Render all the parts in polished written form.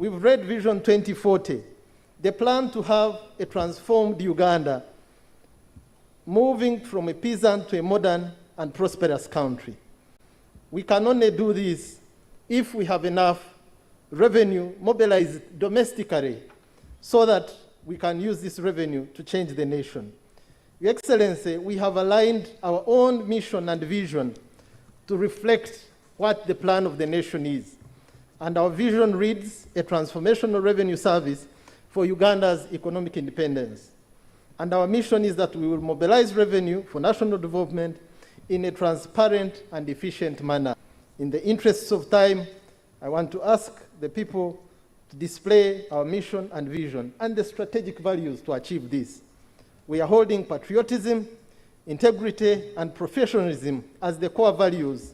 we've read Vision 2040, the plan to have a transformed Uganda, moving from a peasant to a modern and prosperous country. We can only do this if we have enough revenue mobilized domestically so that we can use this revenue to change the nation. Your Excellency, we have aligned our own mission and vision to reflect what the plan of the nation is. And our vision reads a transformational revenue service for Uganda's economic independence. And our mission is that we will mobilize revenue for national development in a transparent and efficient manner. In the interests of time, I want to ask the people to display our mission and vision and the strategic values to achieve this. We are holding patriotism, integrity, and professionalism as the core values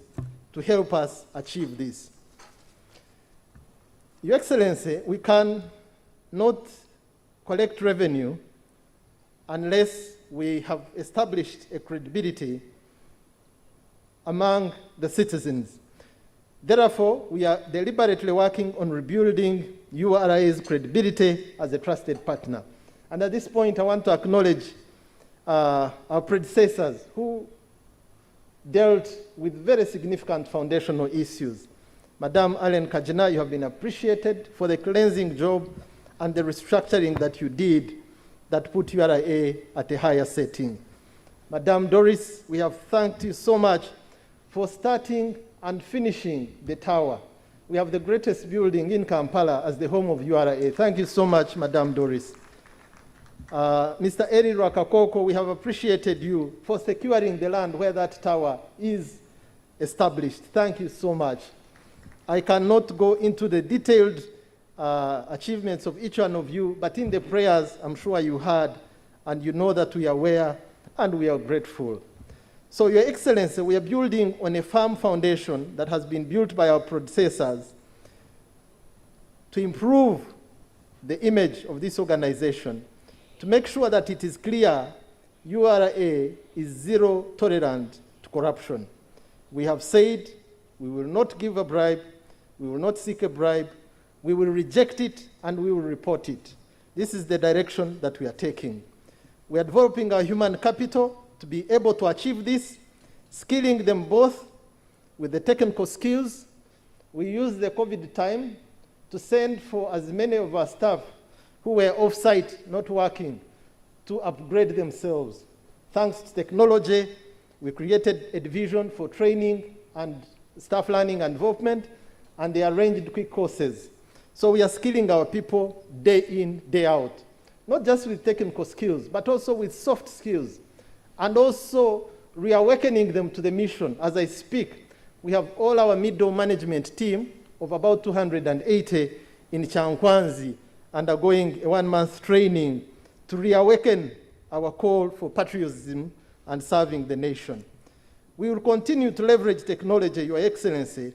to help us achieve this. Your Excellency, we can not collect revenue unless we have established a credibility among the citizens. Therefore, we are deliberately working on rebuilding URA's credibility as a trusted partner. And at this point, I want to acknowledge our predecessors who dealt with very significant foundational issues. Madam Allen Kajina, you have been appreciated for the cleansing job and the restructuring that you did that put URA at a higher setting. Madam Doris, we have thanked you so much for starting and finishing the tower. We have the greatest building in Kampala as the home of URA. Thank you so much, Madam Doris. Mr. Eri Rwakakoko, we have appreciated you for securing the land where that tower is established. Thank you so much. I cannot go into the detailed achievements of each one of you, but in the prayers, I'm sure you heard, and you know that we are aware and we are grateful. So, Your Excellency, we are building on a firm foundation that has been built by our predecessors to improve the image of this organization, to make sure that it is clear URA is zero tolerant to corruption. We have said we will not give a bribe, we will not seek a bribe, we will reject it and we will report it. This is the direction that we are taking. We are developing our human capital to be able to achieve this, skilling them both with the technical skills. We use the COVID time to send for as many of our staff who were off-site, not working, to upgrade themselves. Thanks to technology, we created a division for training and staff learning and development, and they arranged quick courses. So we are skilling our people day in, day out, not just with technical skills, but also with soft skills, and also reawakening them to the mission. As I speak, we have all our middle management team of about 280 in Chankwanzi undergoing a 1-month training to reawaken our call for patriotism and serving the nation. We will continue to leverage technology, Your Excellency,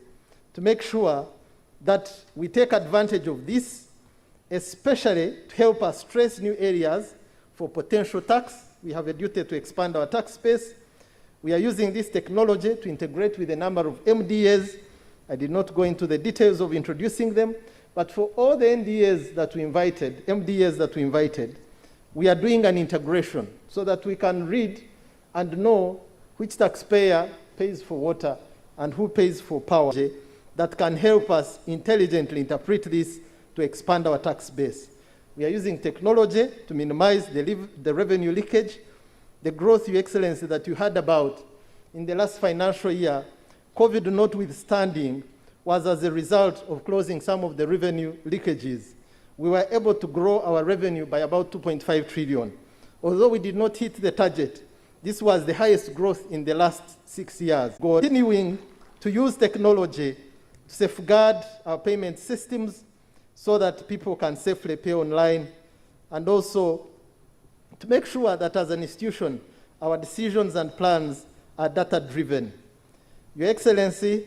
to make sure that we take advantage of this, especially to help us trace new areas for potential tax. We have a duty to expand our tax space. We are using this technology to integrate with a number of MDAs. I did not go into the details of introducing them, but for all the MDAs that we invited, we are doing an integration so that we can read and know which taxpayer pays for water and who pays for power. That can help us intelligently interpret this to expand our tax base. We are using technology to minimize the revenue leakage. The growth, Your Excellency, that you heard about in the last financial year, COVID notwithstanding, was as a result of closing some of the revenue leakages. We were able to grow our revenue by about 2.5 trillion. Although we did not hit the target, this was the highest growth in the last 6 years. Continuing to use technology to safeguard our payment systems so that people can safely pay online, and also to make sure that as an institution, our decisions and plans are data-driven. Your Excellency,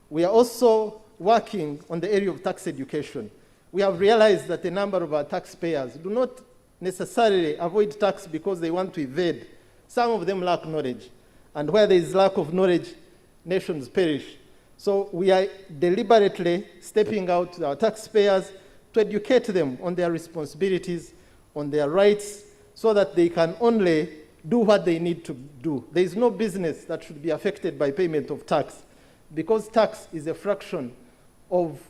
we are also working on the area of tax education. We have realized that a number of our taxpayers do not necessarily avoid tax because they want to evade. Some of them lack knowledge, and where there is lack of knowledge, nations perish. So we are deliberately stepping out to our taxpayers to educate them on their responsibilities, on their rights, so that they can only do what they need to do. There is no business that should be affected by payment of tax, because tax is a fraction of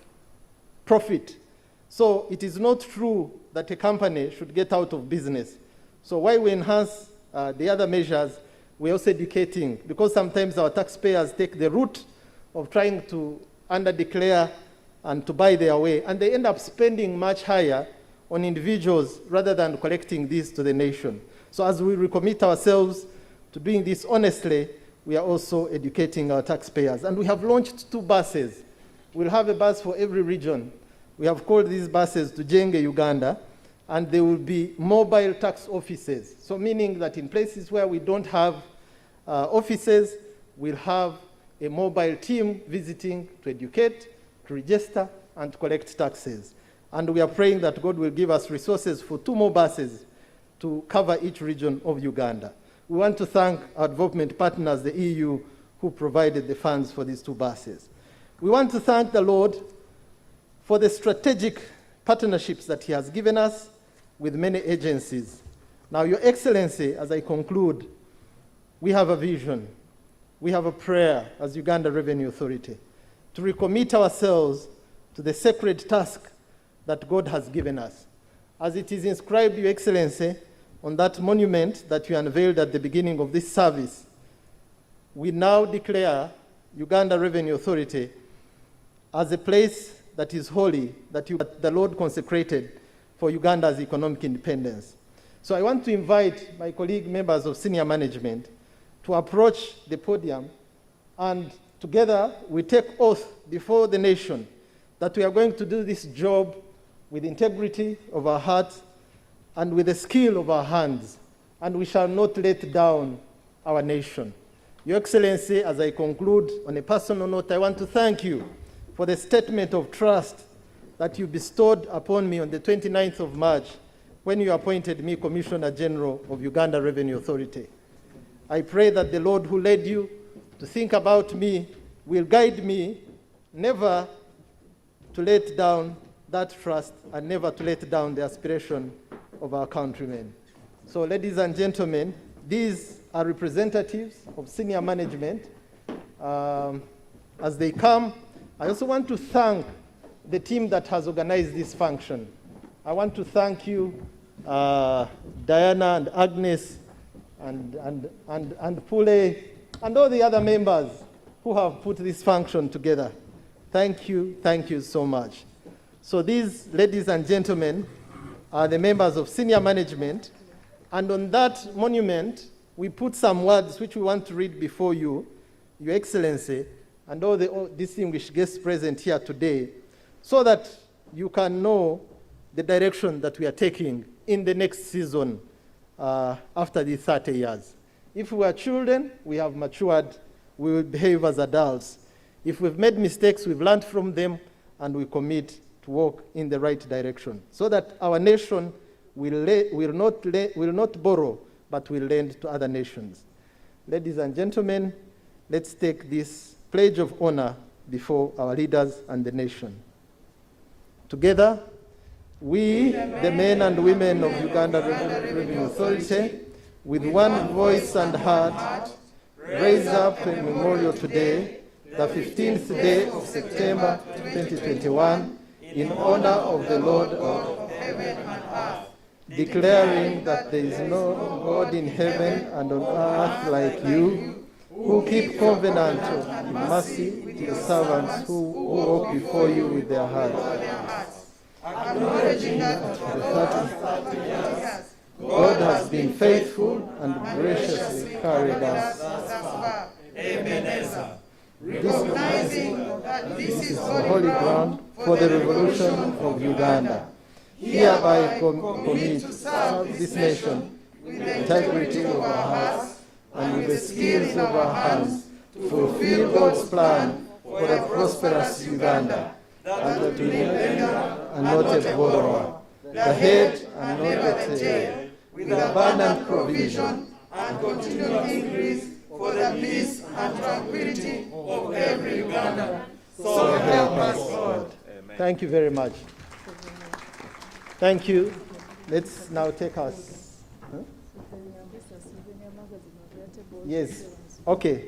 profit. So it is not true that a company should get out of business. So while we enhance the other measures, we're also educating, because sometimes our taxpayers take the route of trying to under-declare and to buy their way, and they end up spending much higher on individuals rather than collecting this to the nation. So as we recommit ourselves to doing this honestly, we are also educating our taxpayers. And we have launched 2 buses. We'll have a bus for every region. We have called these buses Tujenge Uganda, and they will be mobile tax offices. So meaning that in places where we don't have offices, we'll have a mobile team visiting to educate, to register, and to collect taxes. And we are praying that God will give us resources for 2 more buses to cover each region of Uganda. We want to thank our development partners, the EU, who provided the funds for these 2 buses. We want to thank the Lord for the strategic partnerships that He has given us with many agencies. Now, Your Excellency, as I conclude, we have a vision. We have a prayer as Uganda Revenue Authority to recommit ourselves to the sacred task that God has given us. As it is inscribed, Your Excellency, on that monument that you unveiled at the beginning of this service, we now declare Uganda Revenue Authority as a place that is holy, that the Lord consecrated for Uganda's economic independence. So I want to invite my colleague members of senior management to approach the podium, and together we take oath before the nation that we are going to do this job with integrity of our hearts and with the skill of our hands, and we shall not let down our nation. Your Excellency, as I conclude, on a personal note, I want to thank you for the statement of trust that you bestowed upon me on the 29th of March when you appointed me Commissioner General of Uganda Revenue Authority. I pray that the Lord who led you to think about me will guide me never to let down that trust and never to let down the aspiration of our countrymen. So, ladies and gentlemen, these are representatives of senior management. As they come, I also want to thank the team that has organized this function. I want to thank you, Diana and Agnes and Pule and all the other members who have put this function together. Thank you so much. So these, ladies and gentlemen, are the members of senior management, and on that monument, we put some words which we want to read before you, Your Excellency, and all the distinguished guests present here today, so that you can know the direction that we are taking in the next season after these 30 years. If we are children, we have matured, we will behave as adults. If we've made mistakes, we've learned from them, and we commit to walk in the right direction, so that our nation will not borrow, but will lend to other nations. Ladies and gentlemen, let's take this pledge of honor before our leaders and the nation. Together, we, the men and women of Uganda Revenue Authority, with one voice and heart, raise up a memorial today, the 15th day of September 2021, in honor of the Lord of heaven and earth, declaring that there is no God in heaven and on earth like you, who keep covenant of mercy with your servants who walk before you with their hearts. Acknowledging that for the last 30 years, God has been faithful and graciously carried us thus far. Ebenezer. Recognizing that this is holy ground for the revolution of Uganda, hereby commit to serve this nation with the integrity of our hearts and with the skills of our hands to fulfill God's plan for a prosperous Uganda, and that we may lender and not a borrower, the head and not the tail, with abundant provision and continual increase for the peace and tranquility of every Uganda. So help us God. Thank you very much. Thank you. Let's now take us. Huh? Yes. Okay.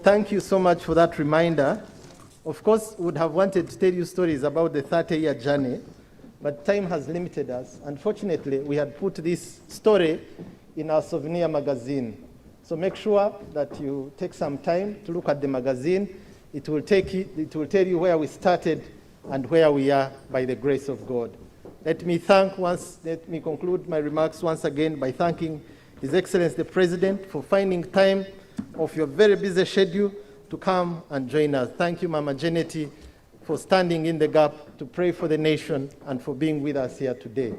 Thank you so much for that reminder. Of course, we would have wanted to tell you stories about the 30-year journey, but time has limited us. Unfortunately, we had put this story in our souvenir magazine. So make sure that you take some time to look at the magazine. It will tell you where we started and where we are by the grace of God. Let me conclude my remarks once again by thanking His Excellency the President for finding time of your very busy schedule to come and join us. Thank you, Mama Janety, for standing in the gap to pray for the nation and for being with us here today.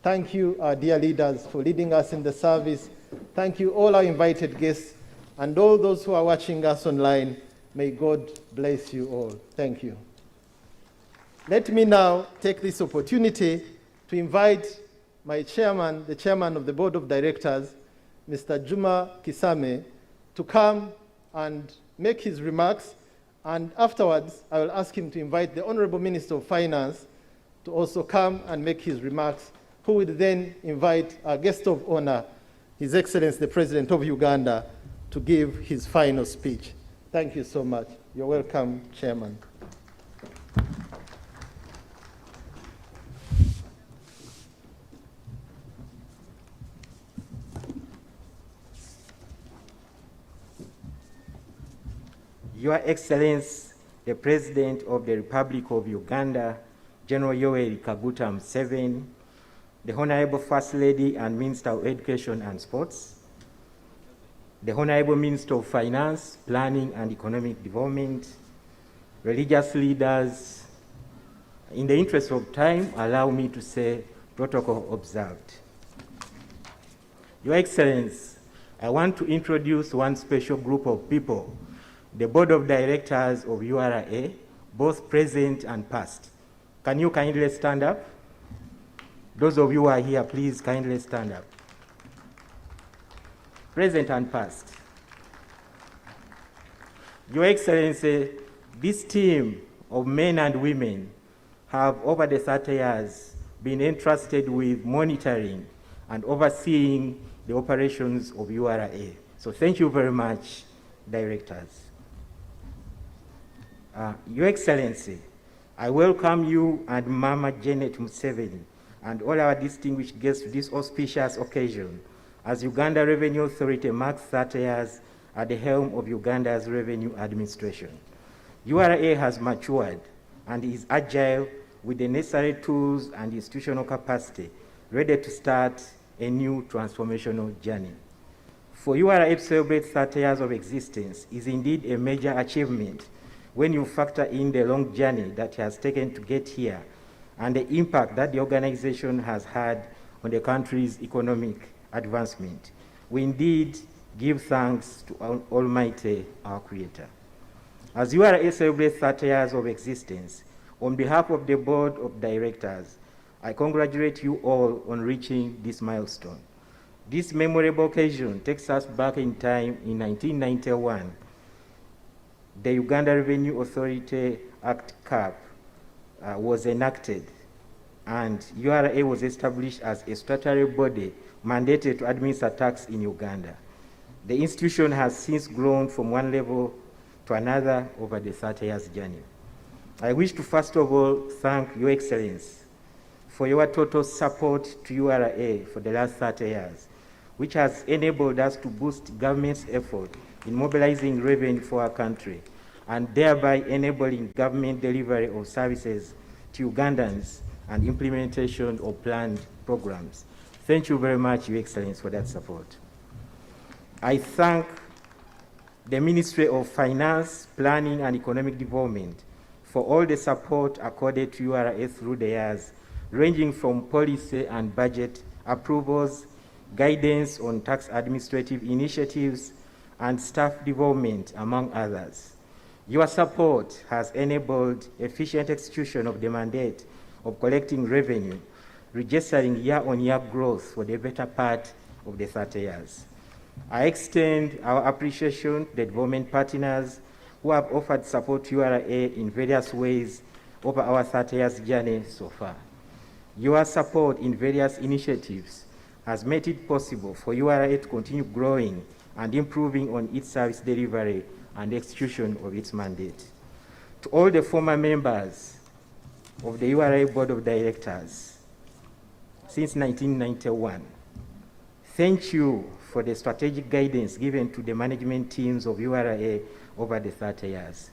Thank you, our dear leaders, for leading us in the service. Thank you, all our invited guests, and all those who are watching us online. May God bless you all. Thank you. Let me now take this opportunity to invite my chairman, the chairman of the Board of Directors, Mr. Juma Kisame, to come and make his remarks. And afterwards, I will ask him to invite the Honorable Minister of Finance to also come and make his remarks, who will then invite our guest of honor, His Excellency the President of Uganda, to give his final speech. Thank you so much. You're welcome, Chairman. Your Excellency, the President of the Republic of Uganda, General Yoweri Kaguta Museveni, the Honorable First Lady and Minister of Education and Sports, the Honorable Minister of Finance, Planning and Economic Development, religious leaders. In the interest of time, allow me to say protocol observed. Your Excellency, I want to introduce one special group of people, the Board of Directors of URA, both present and past. Can you kindly stand up? Those of you who are here, please kindly stand up. Present and past. Your Excellency, this team of men and women have over the 30 years been entrusted with monitoring and overseeing the operations of URA. So thank you very much, directors. Your Excellency, I welcome you and Mama Janet Museveni and all our distinguished guests to this auspicious occasion as Uganda Revenue Authority marks 30 years at the helm of Uganda's revenue administration. URA has matured and is agile with the necessary tools and institutional capacity ready to start a new transformational journey. For URA to celebrate 30 years of existence is indeed a major achievement when you factor in the long journey that it has taken to get here and the impact that the organization has had on the country's economic advancement. We indeed give thanks to Almighty, our Creator. As URA celebrates 30 years of existence, on behalf of the Board of Directors, I congratulate you all on reaching this milestone. This memorable occasion takes us back in time in 1991. The Uganda Revenue Authority Act CAP was enacted, and URA was established as a statutory body mandated to administer tax in Uganda. The institution has since grown from one level to another over the 30 years journey. I wish to first of all thank Your Excellency for your total support to URA for the last 30 years, which has enabled us to boost government's effort in mobilizing revenue for our country and thereby enabling government delivery of services to Ugandans and implementation of planned programs. Thank you very much, Your Excellency, for that support. I thank the Ministry of Finance, Planning and Economic Development for all the support accorded to URA through the years, ranging from policy and budget approvals, guidance on tax administrative initiatives, and staff development, among others. Your support has enabled efficient execution of the mandate of collecting revenue, registering year-on-year growth for the better part of the 30 years. I extend our appreciation to the development partners who have offered support to URA in various ways over our 30 years journey so far. Your support in various initiatives has made it possible for URA to continue growing and improving on its service delivery and execution of its mandate. To all the former members of the URA Board of Directors since 1991, thank you for the strategic guidance given to the management teams of URA over the 30 years.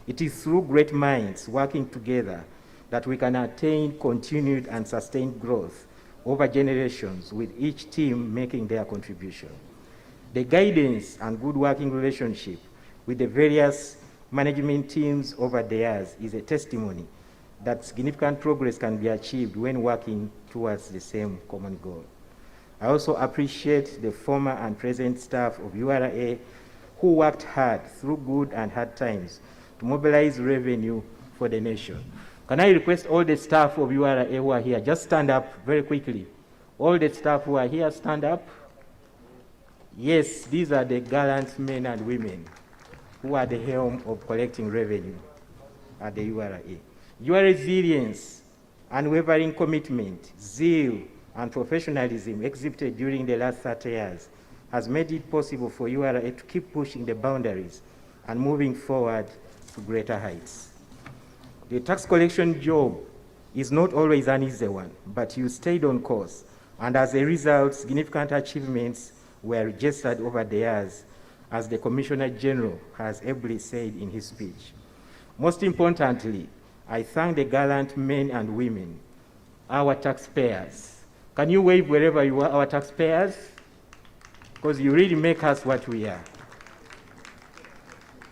It is through great minds working together that we can attain continued and sustained growth over generations, with each team making their contribution. The guidance and good working relationship with the various management teams over the years is a testimony that significant progress can be achieved when working towards the same common goal. I also appreciate the former and present staff of URA who worked hard through good and hard times to mobilize revenue for the nation. Can I request all the staff of URA who are here, just stand up very quickly. All the staff who are here, stand up. Yes, these are the gallant men and women who are the helm of collecting revenue at the URA. Your resilience, unwavering commitment, zeal, and professionalism exhibited during the last 30 years has made it possible for URA to keep pushing the boundaries and moving forward to greater heights. The tax collection job is not always an easy one, but you stayed on course, and as a result, significant achievements were registered over the years, as the Commissioner General has ably said in his speech. Most importantly, I thank the gallant men and women, our taxpayers. Can you wave wherever you are, our taxpayers? Because you really make us what we are.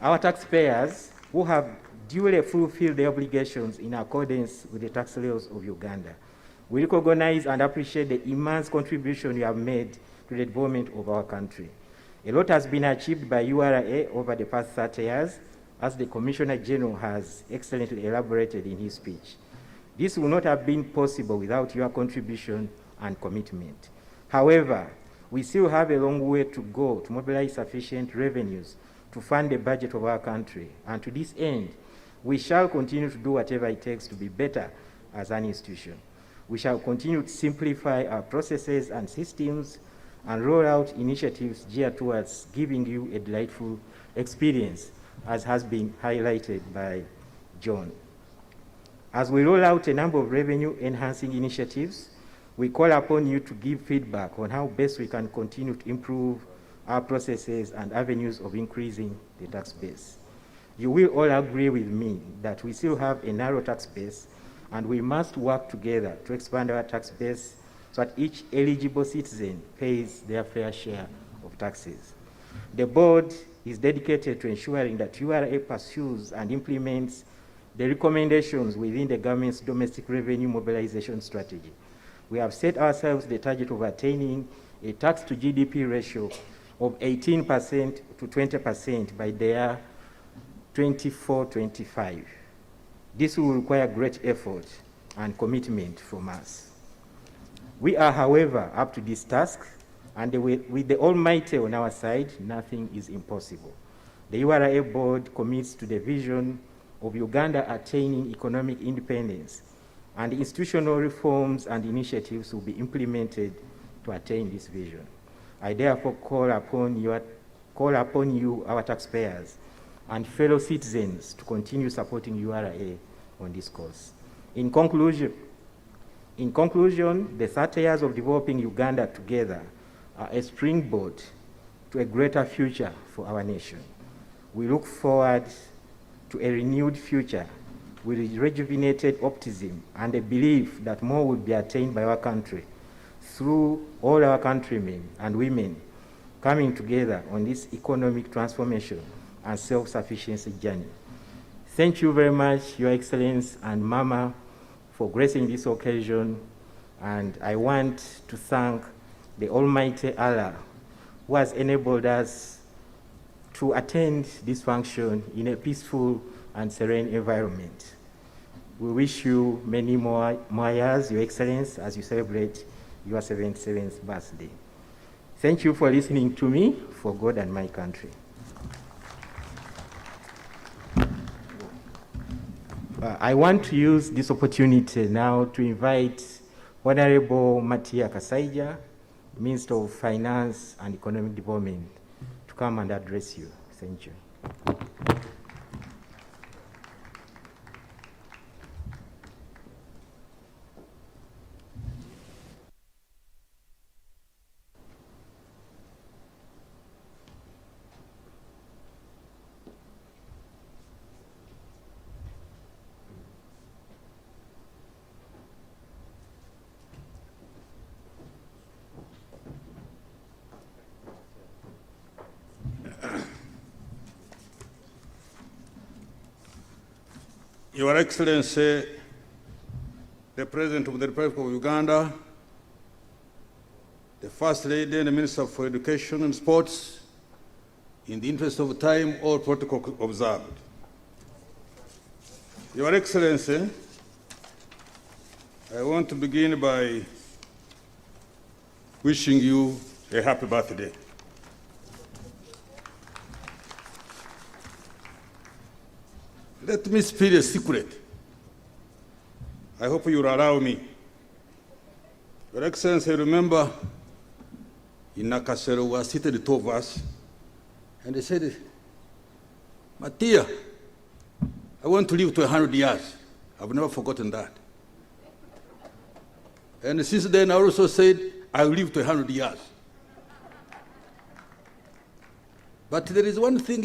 Our taxpayers who have duly fulfilled their obligations in accordance with the tax laws of Uganda. We recognize and appreciate the immense contribution you have made to the development of our country. A lot has been achieved by URA over the past 30 years, as the Commissioner General has excellently elaborated in his speech. This would not have been possible without your contribution and commitment. However, we still have a long way to go to mobilize sufficient revenues to fund the budget of our country, and to this end, we shall continue to do whatever it takes to be better as an institution. We shall continue to simplify our processes and systems and roll out initiatives geared towards giving you a delightful experience, as has been highlighted by John. As we roll out a number of revenue-enhancing initiatives, we call upon you to give feedback on how best we can continue to improve our processes and avenues of increasing the tax base. You will all agree with me that we still have a narrow tax base, and we must work together to expand our tax base so that each eligible citizen pays their fair share of taxes. The board is dedicated to ensuring that URA pursues and implements the recommendations within the government's domestic revenue mobilization strategy. We have set ourselves the target of attaining a tax to GDP ratio of 18% to 20% by the year 24-25. This will require great effort and commitment from us. We are, however, up to this task, and with the Almighty on our side, nothing is impossible. The URA board commits to the vision of Uganda attaining economic independence, and institutional reforms and initiatives will be implemented to attain this vision. I therefore call upon you, our taxpayers, and fellow citizens to continue supporting URA on this course. In conclusion, the 30 years of developing Uganda together are a springboard to a greater future for our nation. We look forward to a renewed future with rejuvenated optimism and a belief that more will be attained by our country through all our countrymen and women coming together on this economic transformation and self-sufficiency journey. Thank you very much, Your Excellency and Mama, for gracing this occasion, and I want to thank the Almighty Allah who has enabled us to attend this function in a peaceful and serene environment. We wish you many more years, Your Excellency, as you celebrate your 77th birthday. Thank you for listening to me, for God and my country. I want to use this opportunity now to invite Honorable Matia Kasaija, Minister of Finance and Economic Development, to come and address you. Thank you. Your Excellency, the President of the Republic of Uganda, the First Lady and the Minister for Education and Sports, in the interest of time, all protocol observed. Your Excellency, I want to begin by wishing you a happy birthday. Let me spill a secret. I hope you will allow me. Your Excellency, remember in Nakasero were seated two of us, and they said, Matia, I want to live to 100 years. I've never forgotten that. And since then, I also said, I will live to 100 years. But there is one thing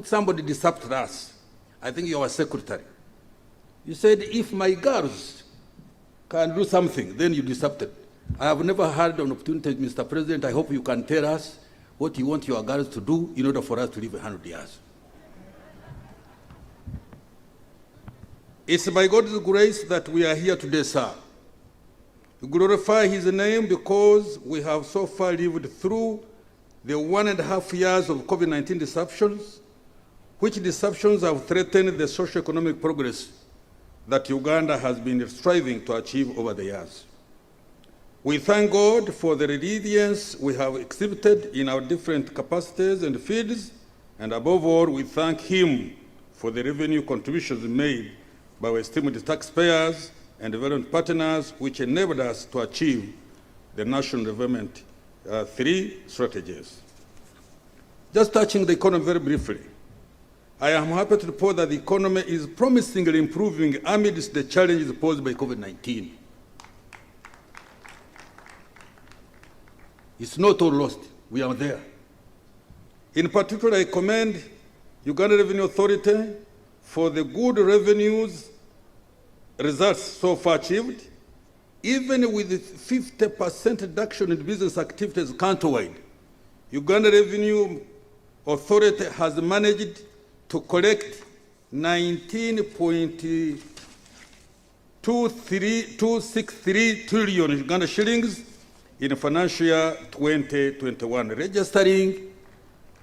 somebody disrupted us. I think you are secretary. You said, if my girls can do something, then you disrupted. I have never had an opportunity, Mr. President. I hope you can tell us what you want your girls to do in order for us to live 100 years. It's by God's grace that we are here today, sir. We glorify his name because we have so far lived through the 1.5 years of COVID-19 disruptions, which disruptions have threatened the socio-economic progress that Uganda has been striving to achieve over the years. We thank God for the resilience we have exhibited in our different capacities and fields, and above all, we thank him for the revenue contributions made by our esteemed taxpayers and development partners, which enabled us to achieve the National Development 3 strategies. Just touching the economy very briefly, I am happy to report that the economy is promisingly improving amidst the challenges posed by COVID-19. It's not all lost. We are there. In particular, I commend Uganda Revenue Authority for the good revenues results so far achieved, even with the 50% reduction in business activities countrywide. Uganda Revenue Authority has managed to collect 19.263 trillion Uganda shillings in financial year 2021, registering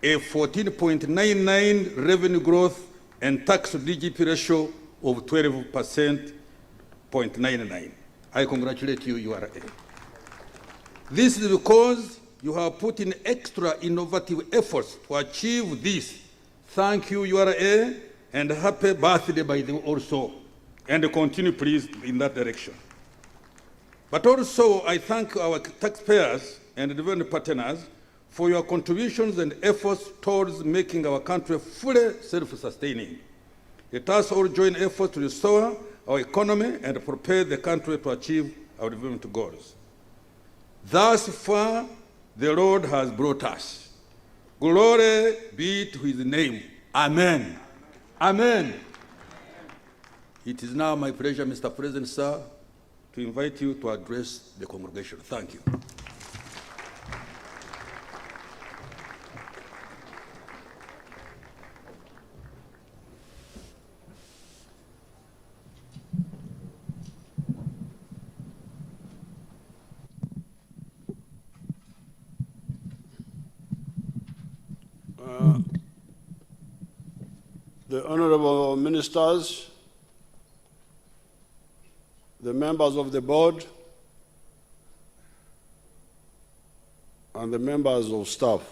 a 14.99 revenue growth and tax to GDP ratio of 12.99. I congratulate you, URA. This is because you have put in extra innovative efforts to achieve this. Thank you, URA, and happy birthday by them also. And continue, please, in that direction. But also, I thank our taxpayers and development partners for your contributions and efforts towards making our country fully self-sustaining. Let us all join efforts to restore our economy and prepare the country to achieve our development goals. Thus far, the Lord has brought us. Glory be to his name. Amen. Amen. It is now my pleasure, Mr. President, sir, to invite you to address the congregation. Thank you. The honorable ministers, the members of the board, and the members of staff,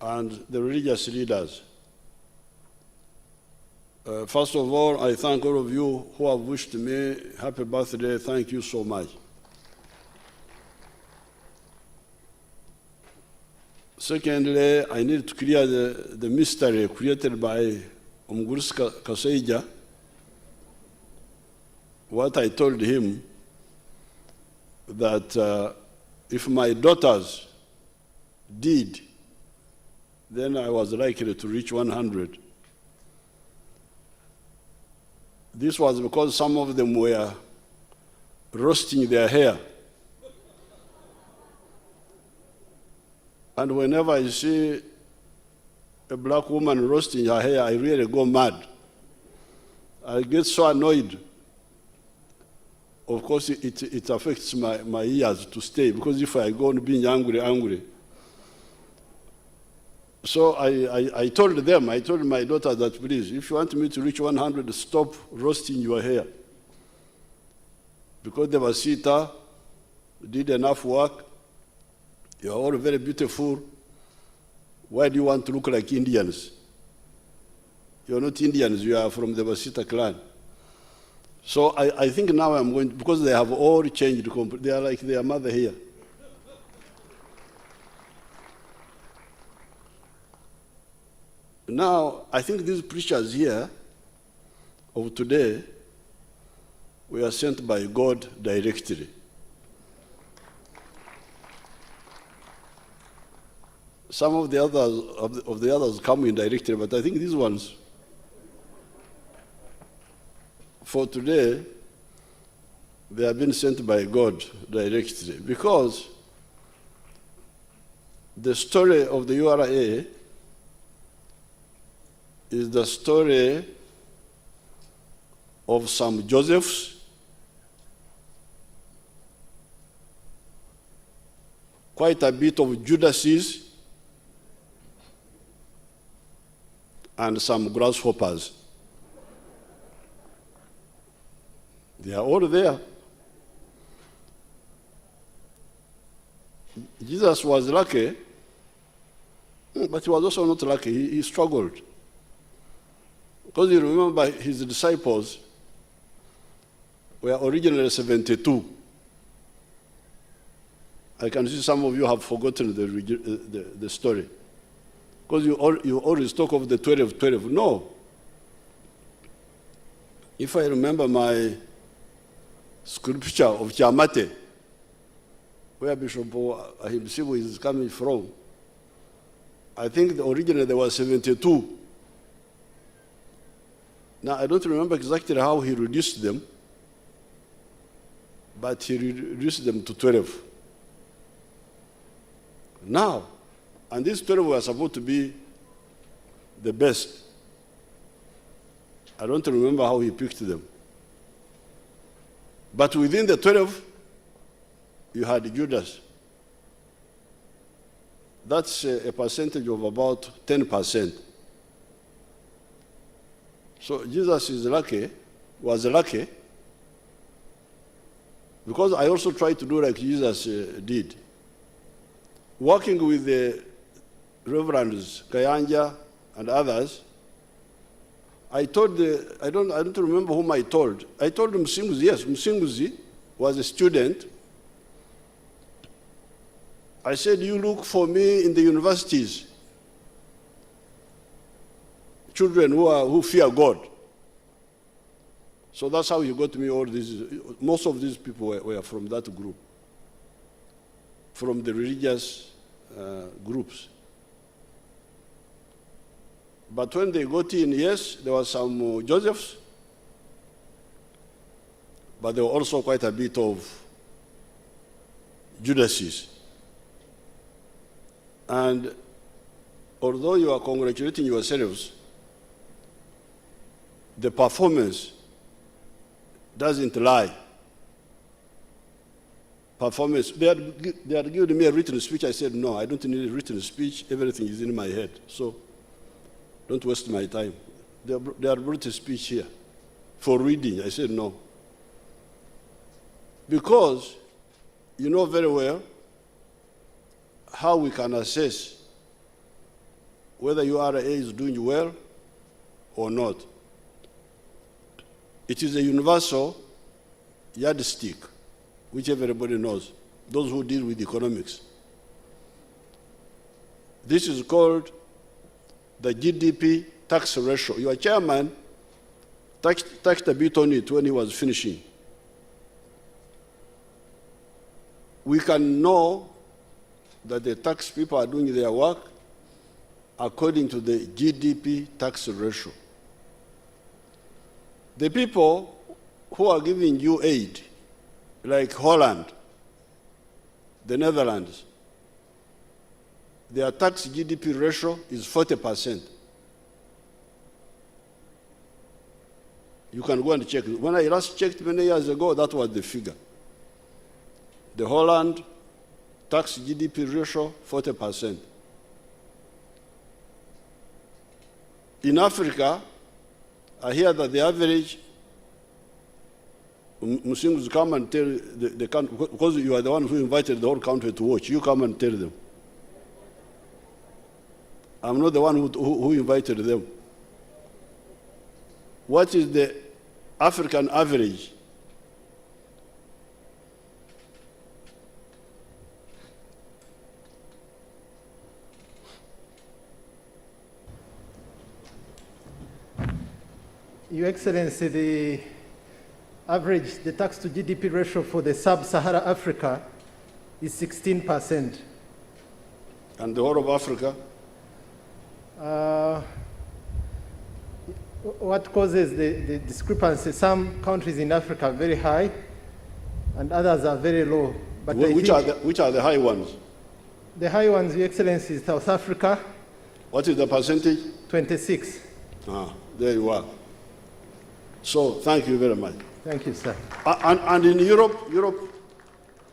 and the religious leaders. First of all, I thank all of you who have wished me happy birthday. Thank you so much. Secondly, I need to clear the mystery created by Omguris Kaseija. What I told him, that if my daughters did, then I was likely to reach 100. This was because some of them were roasting their hair. And whenever I see a black woman roasting her hair, I really go mad. I get so annoyed. Of course, it affects my ears to stay, because if I go on being angry. So I told them, I told my daughter that, please, if you want me to reach 100, stop roasting your hair. Because the Vasita did enough work. You're all very beautiful. Why do you want to look like Indians? You're not Indians, you are from the Vasita clan. So I think now I'm going, because they have all changed, they are like their mother here. Now, I think these preachers here of today were sent by God directly. Some of the others come indirectly, but I think these ones, for today, they have been sent by God directly, because the story of the URA is the story of some Josephs, quite a bit of Judases, and some grasshoppers. They are all there. Jesus was lucky, but he was also not lucky. He struggled. Because you remember his disciples were originally 72. I can see some of you have forgotten the story. Because you always talk of the 12. No. If I remember my scripture of Chamate, where Bishop Ahimsibu is coming from, I think originally there were 72. Now, I don't remember exactly how he reduced them, but he reduced them to 12. Now, and these 12 were supposed to be the best. I don't remember how he picked them. But within the 12, you had Judas. That's a percentage of about 10%. So Jesus was lucky, because I also tried to do like Jesus did. Working with the Reverends Kayanja and others, I told I don't remember whom I told. I told Msinguzi, yes, Msinguzi was a student. I said, you look for me in the universities, children who fear God. So that's how he got me all these. Most of these people were from that group, from the religious groups. But when they got in, yes, there were some Josephs, but there were also quite a bit of Judases. And although you are congratulating yourselves, the performance doesn't lie. Performance, they had given me a written speech. I said, no, I don't need a written speech. Everything is in my head. So don't waste my time. They had brought a speech here for reading. I said, no. Because you know very well how we can assess whether URA is doing well or not. It is a universal yardstick, which everybody knows, those who deal with economics. This is called the GDP tax ratio. Your chairman touched a bit on it when he was finishing. We can know that the tax people are doing their work according to the GDP tax ratio. The people who are giving you aid, like Holland, the Netherlands, their tax GDP ratio is 40%. You can go and check. When I last checked many years ago, that was the figure. The Holland tax GDP ratio, 40%. In Africa, I hear that the average, Muslims come and tell the country, because you are the one who invited the whole country to watch, you come and tell them. I'm not the one who invited them. What is the African average? Your Excellency, the average, the tax to GDP ratio for the sub-Sahara Africa is 16%. And the whole of Africa? What causes the discrepancy? Some countries in Africa are very high, and others are very low. But Which are the high ones? The high ones, Your Excellency, is South Africa. What is the percentage? 26. There you are. So, thank you very much. Thank you, sir. And in Europe?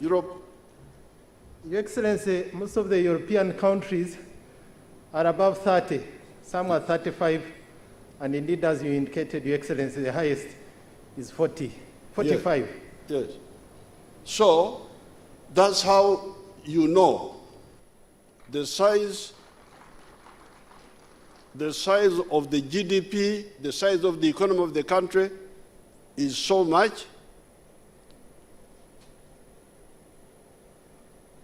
Your Excellency, most of the European countries are above 30. Some are 35. And indeed, as you indicated, Your Excellency, the highest is 45. Yes. So, that's how you know the size of the GDP, the size of the economy of the country is so much.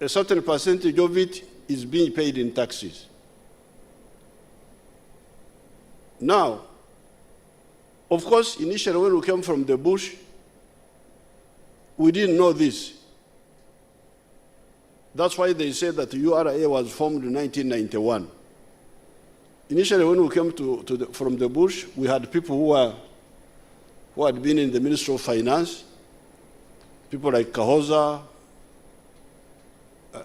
A certain percentage of it is being paid in taxes. Now, of course, initially when we came from the bush, we didn't know this. That's why they said that the URA was formed in 1991. Initially, when we came from the bush, we had people who had been in the Ministry of Finance, people like Kahoza,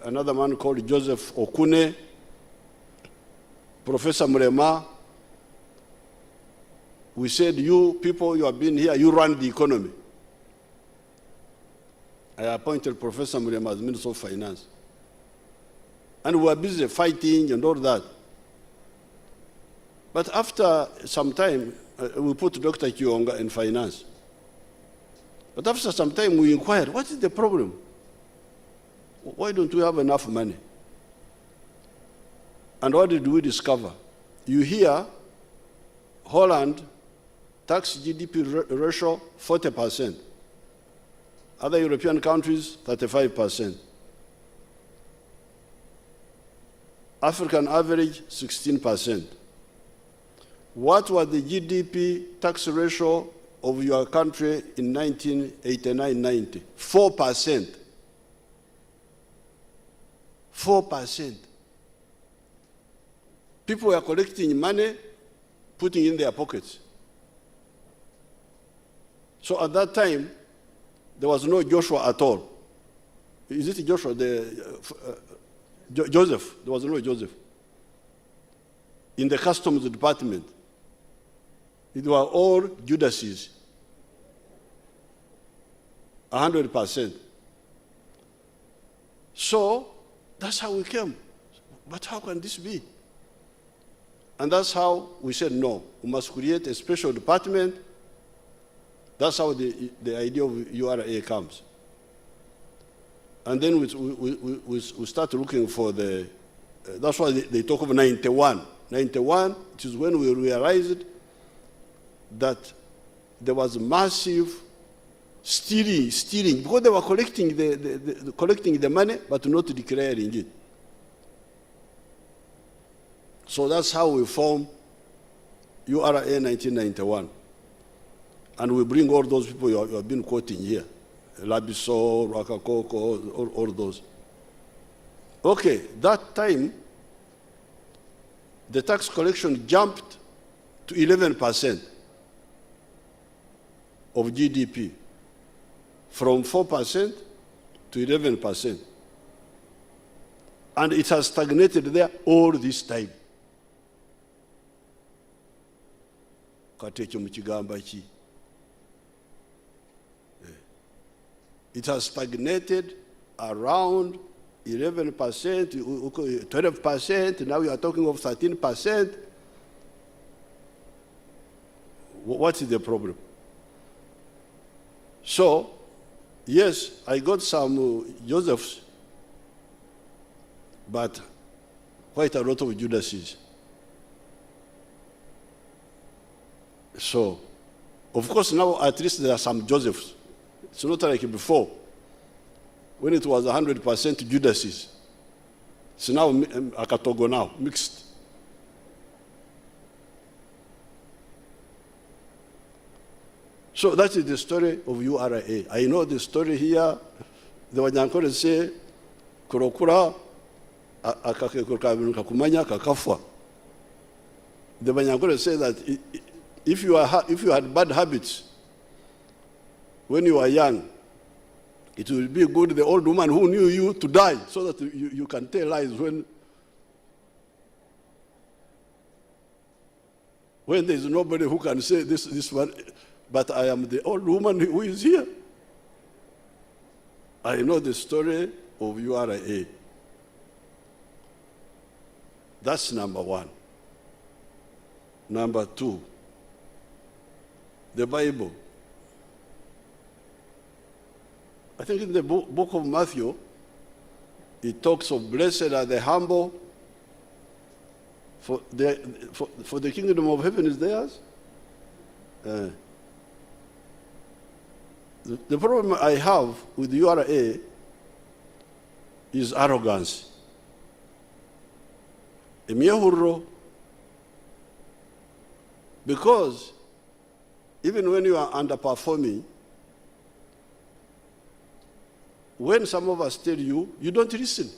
another man called Joseph Okune, Professor Mrema. We said, you people, you have been here, you run the economy. I appointed Professor Mrema as Minister of Finance. And we were busy fighting and all that. But after some time, we put Dr. Kionga in finance. But after some time, we inquired, what is the problem? Why don't we have enough money? And what did we discover? You hear Holland, tax GDP ratio, 40%. Other European countries, 35%. African average, 16%. What was the GDP tax ratio of your country in 1989-90? 4%. 4%. People were collecting money, putting in their pockets. So at that time, there was no Joshua at all. Is it Joshua? Joseph. There was no Joseph. In the customs department, it were all Judases. 100%. So that's how we came. But how can this be? And that's how we said, no, we must create a special department. That's how the idea of URA comes. And then we start looking for the, that's why they talk of 91. 91, it is when we realized that there was massive stealing, because they were collecting the money, but not declaring it. So that's how we formed URA 1991. And we bring all those people you have been quoting here. Labiso, Rakakoko, all those. Okay, that time, the tax collection jumped to 11% of GDP, from 4% to 11%. And it has stagnated there all this time. It has stagnated around 11%, 12%, now we are talking of 13%. What is the problem? So, yes, I got some Josephs, but quite a lot of Judases. So, of course, now at least there are some Josephs. It's not like before, when it was 100% Judases. It's now a Katogo now, mixed. So that is the story of URA. I know the story here. The Wanyankore say, Kurokura, akakumanya kakafwa. The Wanyankore say that if you had bad habits when you were young, it will be good the old woman who knew you to die, so that you can tell lies when there is nobody who can say this one. But I am the old woman who is here. I know the story of URA. That's number one. Number two, the Bible. I think in the book of Matthew, it talks of blessed are the humble, for the kingdom of heaven is theirs. The problem I have with URA is arrogance. Because even when you are underperforming, when some of us tell you, you don't listen.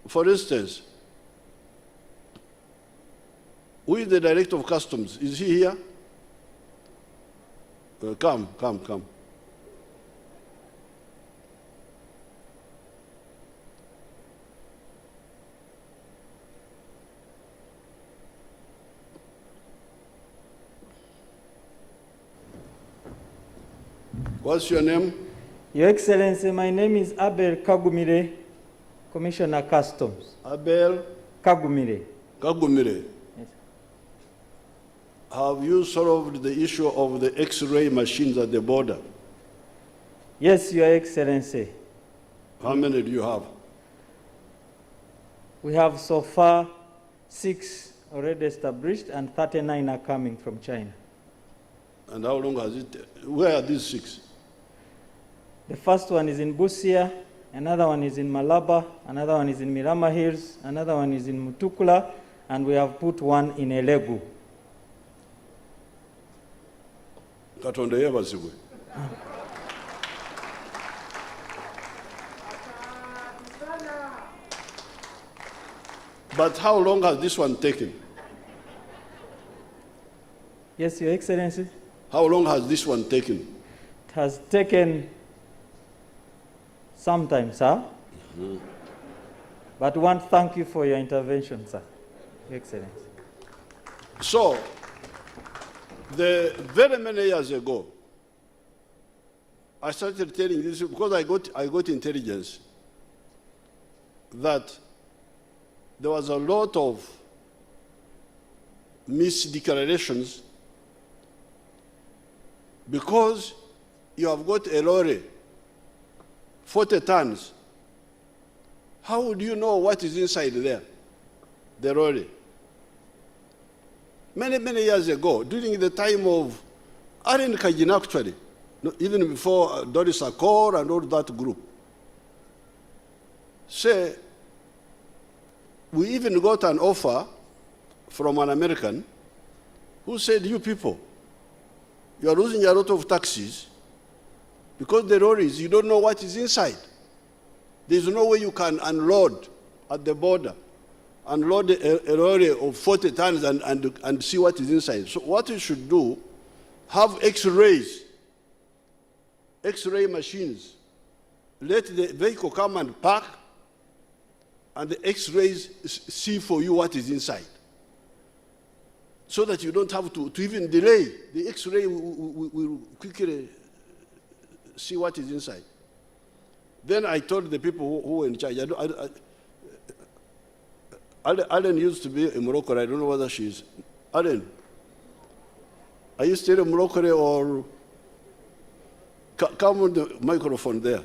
For instance, who is the director of customs? Is he here? Come. What's your name? Your Excellency, my name is Abel Kagumire, Commissioner Customs. Abel Kagumire. Kagumire. Yes. Have you solved the issue of the X-ray machines at the border? Yes, Your Excellency. How many do you have? We have so far 6 already established and 39 are coming from China. And how long has it? Where are these 6? The first one is in Busia, another one is in Malaba, another one is in Mirama Hills, another one is in Mutukula, and we have put one in Elegu. Katonda yebazibwe. But how long has this one taken? Yes, Your Excellency. How long has this one taken? It has taken some time, sir. Mm-hmm. But we want to thank you for your intervention, sir. Your Excellency. So, very many years ago, I started telling this because I got intelligence that there was a lot of misdeclarations because you have got a lorry, 40 tons. How would you know what is inside there, the lorry? many, many years ago, during the time of Aren Kajin, actually, even before Doris Akor and all that group. Say, we even got an offer from an American who said, you people, you are losing a lot of taxes because the lorries, you don't know what is inside. There's no way you can unload at the border, unload a lorry of 40 tons and see what is inside. So what you should do, have X-rays, X-ray machines. Let the vehicle come and park, and the X-rays see for you what is inside. So that you don't have to even delay. The X-ray will quickly see what is inside. Then I told the people who were in charge, Alan used to be in Morocco. I don't know whether she is. Alan, are you still in Morocco or come on the microphone there?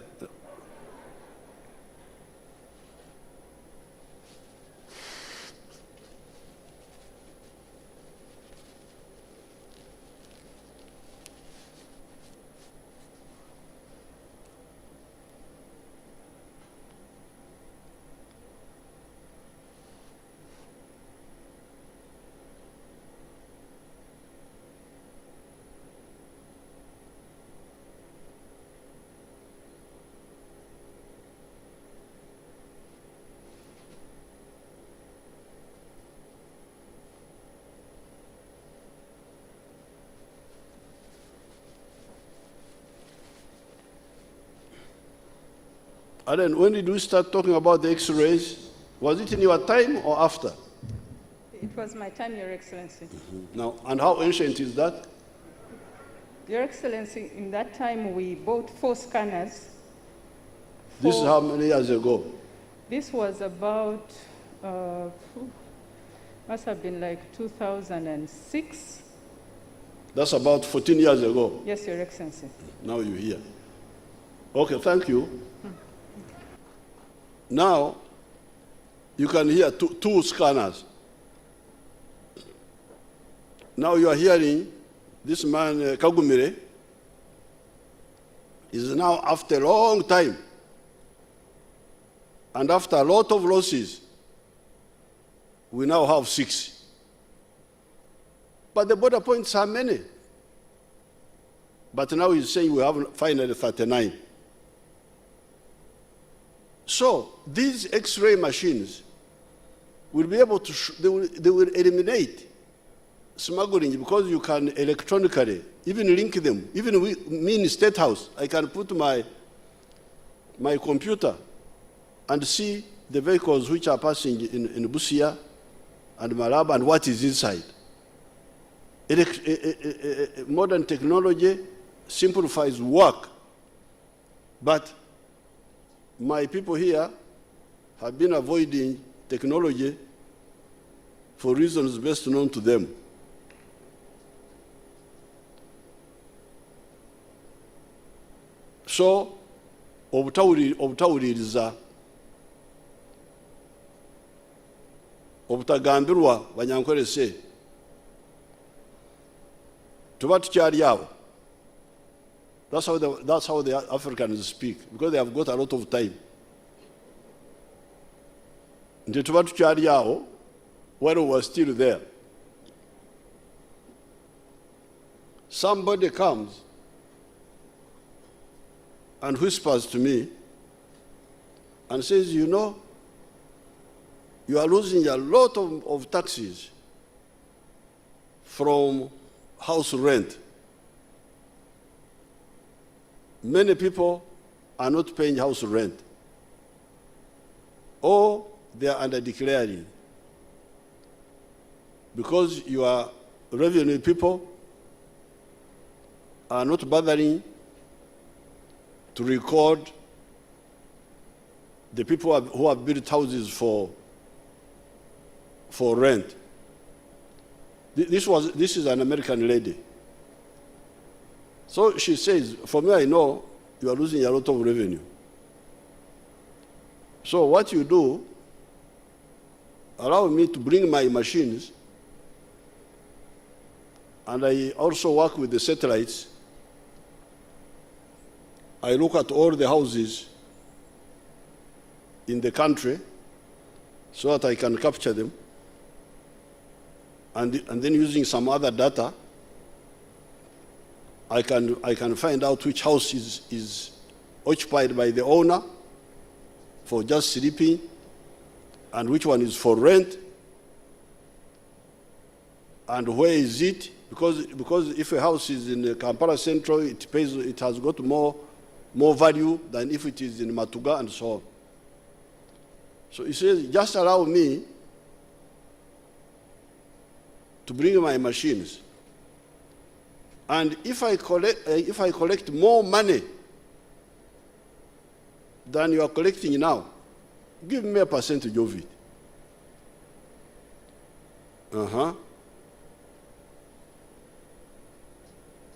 Alan, when did we start talking about the X-rays? Was it in your time or after? It was my time, Your Excellency. Now, and how ancient is that? Your Excellency, in that time we bought 4 scanners. This is how many years ago? This was about, must have been like 2006. That's about 14 years ago. Yes, Your Excellency. Now you're here. Okay, thank you. Now, you can hear two scanners. Now you are hearing this man, Kagumire, is now after a long time, and after a lot of losses, we now have 6. But the border points are many. But now he's saying we have finally 39. So these X-ray machines will be able to, they will eliminate smuggling because you can electronically even link them. Even me in State House, I can put my computer and see the vehicles which are passing in Busia and Malaba and what is inside. Modern technology simplifies work, but my people here have been avoiding technology for reasons best known to them. So, obutawuliriza obutagambirwa banyankolese tuba tukyali awo. That's how the Africans speak, because they have got a lot of time. Nti tuba tukyali awo when we were still there. Somebody comes and whispers to me and says, you know, you are losing a lot of taxes from house rent. Many people are not paying house rent, or they are under-declaring. Because your revenue people are not bothering to record the people who have built houses for rent. This is an American lady. So she says, for me, I know you are losing a lot of revenue. So what you do, allow me to bring my machines And I also work with the satellites. I look at all the houses in the country so that I can capture them. And then using some other data, I can find out which house is occupied by the owner for just sleeping, and which one is for rent, and where is it? Because if a house is in Kampala Central, it has got more value than if it is in Matuga and so on. So he says, just allow me to bring my machines. And if I collect more money than you are collecting now, give me a percentage of it.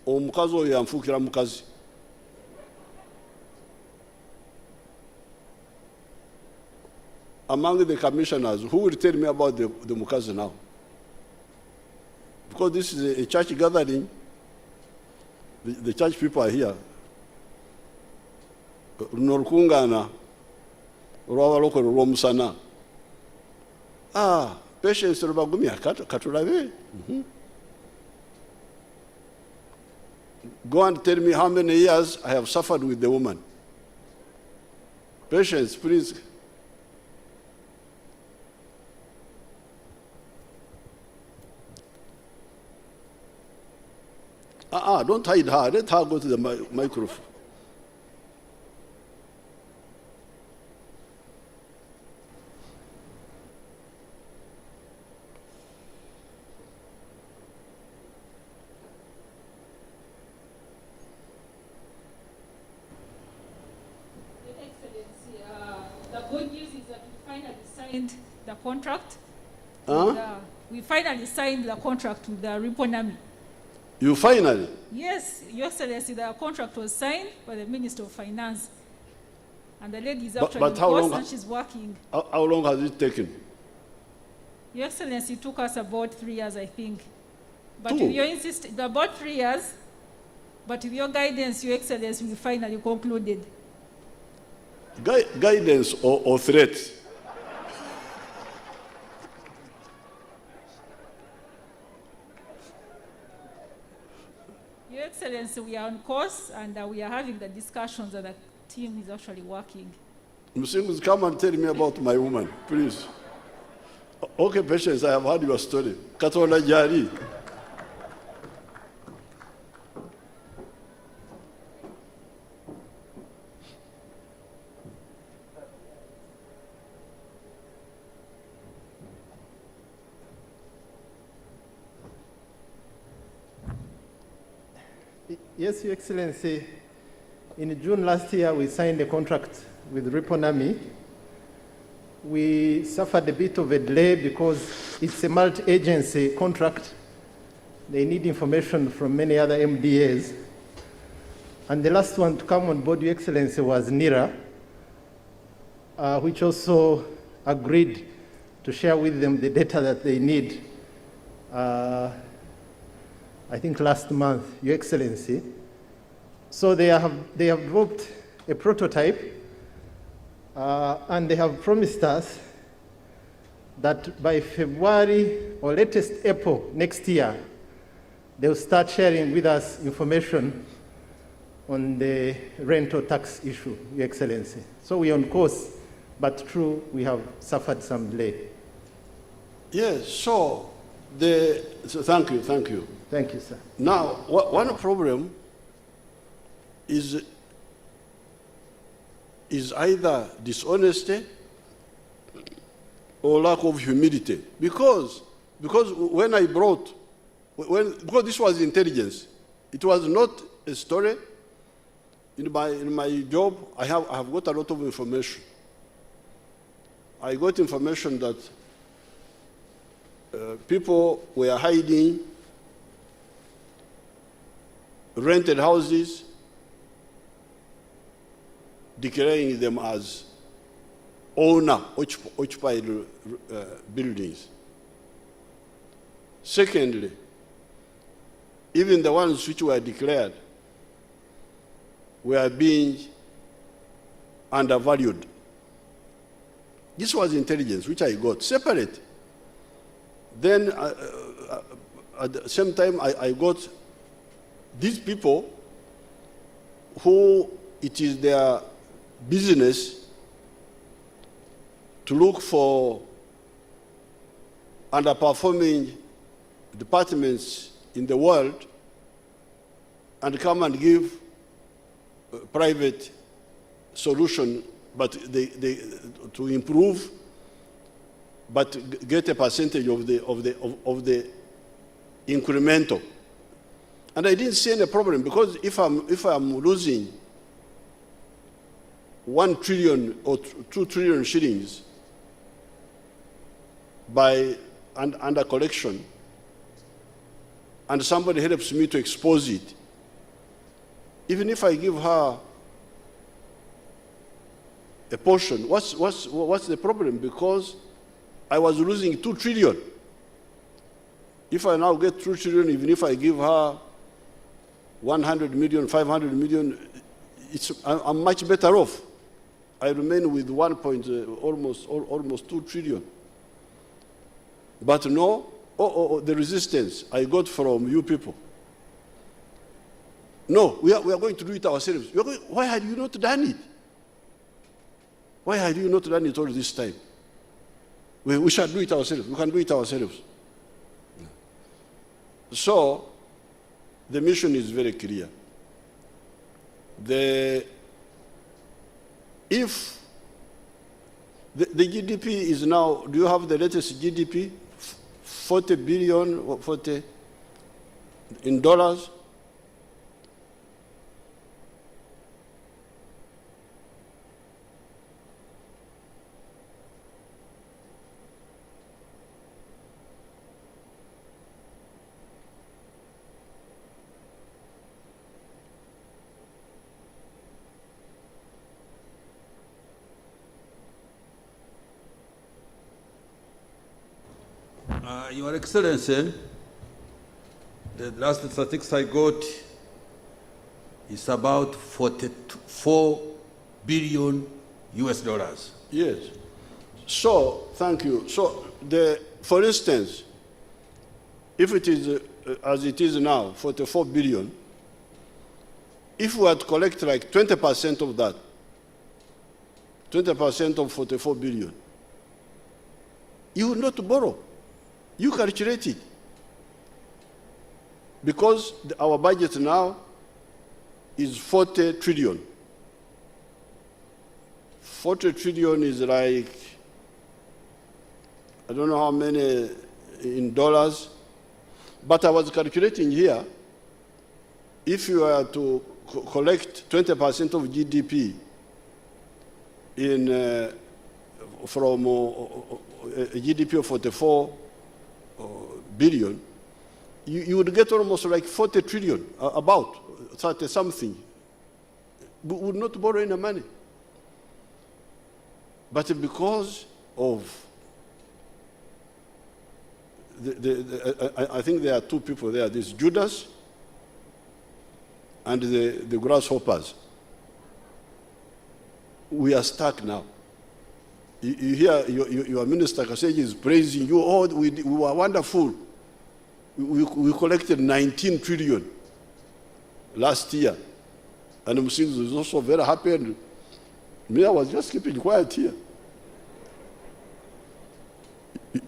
Omukazi oyo yamfuukira mukazi. Among the commissioners, who will tell me about the mukazi now? Because this is a church gathering, the church people are here. Norukungana, olw'abalokole olw'omusana. Patience Rubagumya, katulabe. Go and tell me how many years I have suffered with the woman. Patience, please. Don't hide her. Let her go to the microphone. The good news is that we finally signed the contract. We finally signed the contract with the Riponami. You finally? Yes, Your Excellency, the contract was signed by the Minister of Finance. And the lady is actually in post and she's working. How long has it taken? Your Excellency, it took us about 3 years, I think. But 2? if you insist, about 3 years, but with your guidance, Your Excellency, we finally concluded. Guidance or threats? Your Excellency, we are on course and we are having the discussions and the team is actually working. Musingus, come and tell me about my woman, please. Okay, Patience, I have heard your story. Katonda Jari. Yes, Your Excellency. In June last year, we signed a contract with Riponami. We suffered a bit of a delay because it's a multi-agency contract. They need information from many other MDAs. And the last one to come on board, Your Excellency, was NIRA, which also agreed to share with them the data that they need. I think last month, Your Excellency. So they have developed a prototype, and they have promised us that by February or latest April next year, they'll start sharing with us information on the rental tax issue, Your Excellency. So we're on course, but true, we have suffered some delay. Yes, so thank you. Thank you, sir. Now, one problem is either dishonesty or lack of humility. Because when I brought, because this was intelligence, it was not a story. In my job, I have got a lot of information. I got information that people were hiding rented houses, declaring them as owner occupied buildings. Secondly, even the ones which were declared were being undervalued. This was intelligence which I got separate. Then at the same time, I got these people who it is their business to look for underperforming departments in the world and come and give private solution, but they to improve, but get a percentage of the incremental. And I didn't see any problem, because if I'm losing 1 trillion or 2 trillion shillings by under collection, and somebody helps me to expose it, even if I give her a portion, what's the problem? Because I was losing 2 trillion. If I now get 2 trillion, even if I give her 100 million, 500 million, I'm much better off. I remain with almost 2 trillion. But no, the resistance I got from you people. No, we are going to do it ourselves. Why had you not done it? Why had you not done it all this time? We shall do it ourselves. We can do it ourselves. So, the mission is very clear. If the GDP is now, do you have the latest GDP? 40 billion, 40 in dollars? Your Excellency, the last statistics I got is about 44 billion US dollars. Yes. So, thank you. So, for instance, if it is as it is now, 44 billion, if we had to collect like 20% of that, 20% of 44 billion, you will not borrow. You calculate it. Because our budget now is 40 trillion. 40 trillion is like, I don't know how many in dollars, but I was calculating here, if you were to collect 20% of GDP from a GDP of 44 billion, you would get almost like 40 trillion, about 30 something. We would not borrow any money. But because of, I think there are two people there, this Judas and the grasshoppers. We are stuck now. You hear your minister Kasseji is praising you. Oh, we were wonderful. We collected 19 trillion last year. And Musingu was also very happy. And me, I was just keeping quiet here.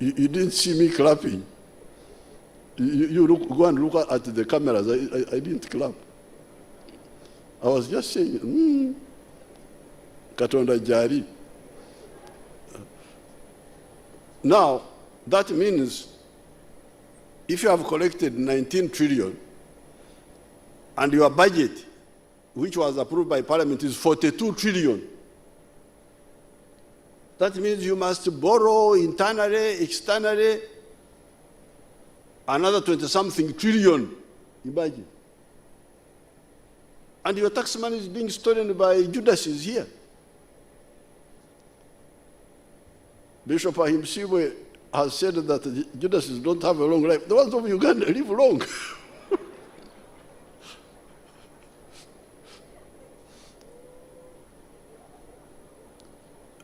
You didn't see me clapping. You go and look at the cameras. I didn't clap. I was just saying, Katonda Jari. Now, that means if you have collected 19 trillion and your budget, which was approved by Parliament, is 42 trillion, that means you must borrow internally, externally, another 20-something trillion. Imagine. And your tax money is being stolen by Judases here. Bishop Ahimsiwe has said that Judases don't have a long life. The ones of Uganda live long.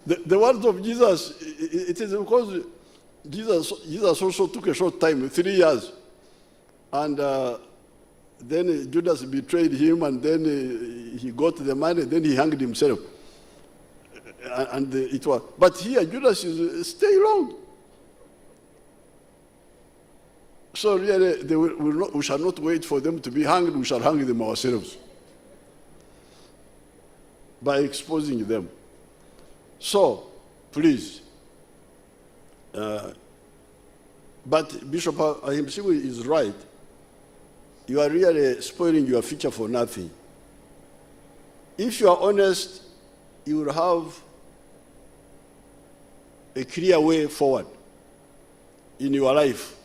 The words of Jesus, it is because Jesus also took a short time, 3 years. And then Judas betrayed him, and then he got the money, then he hanged himself. And it was, but here Judas is stay long. So really, we shall not wait for them to be hanged, we shall hang them ourselves by exposing them. So, please. But Bishop Ahimsiwe is right. You are really spoiling your future for nothing. If you are honest, you will have a clear way forward in your life.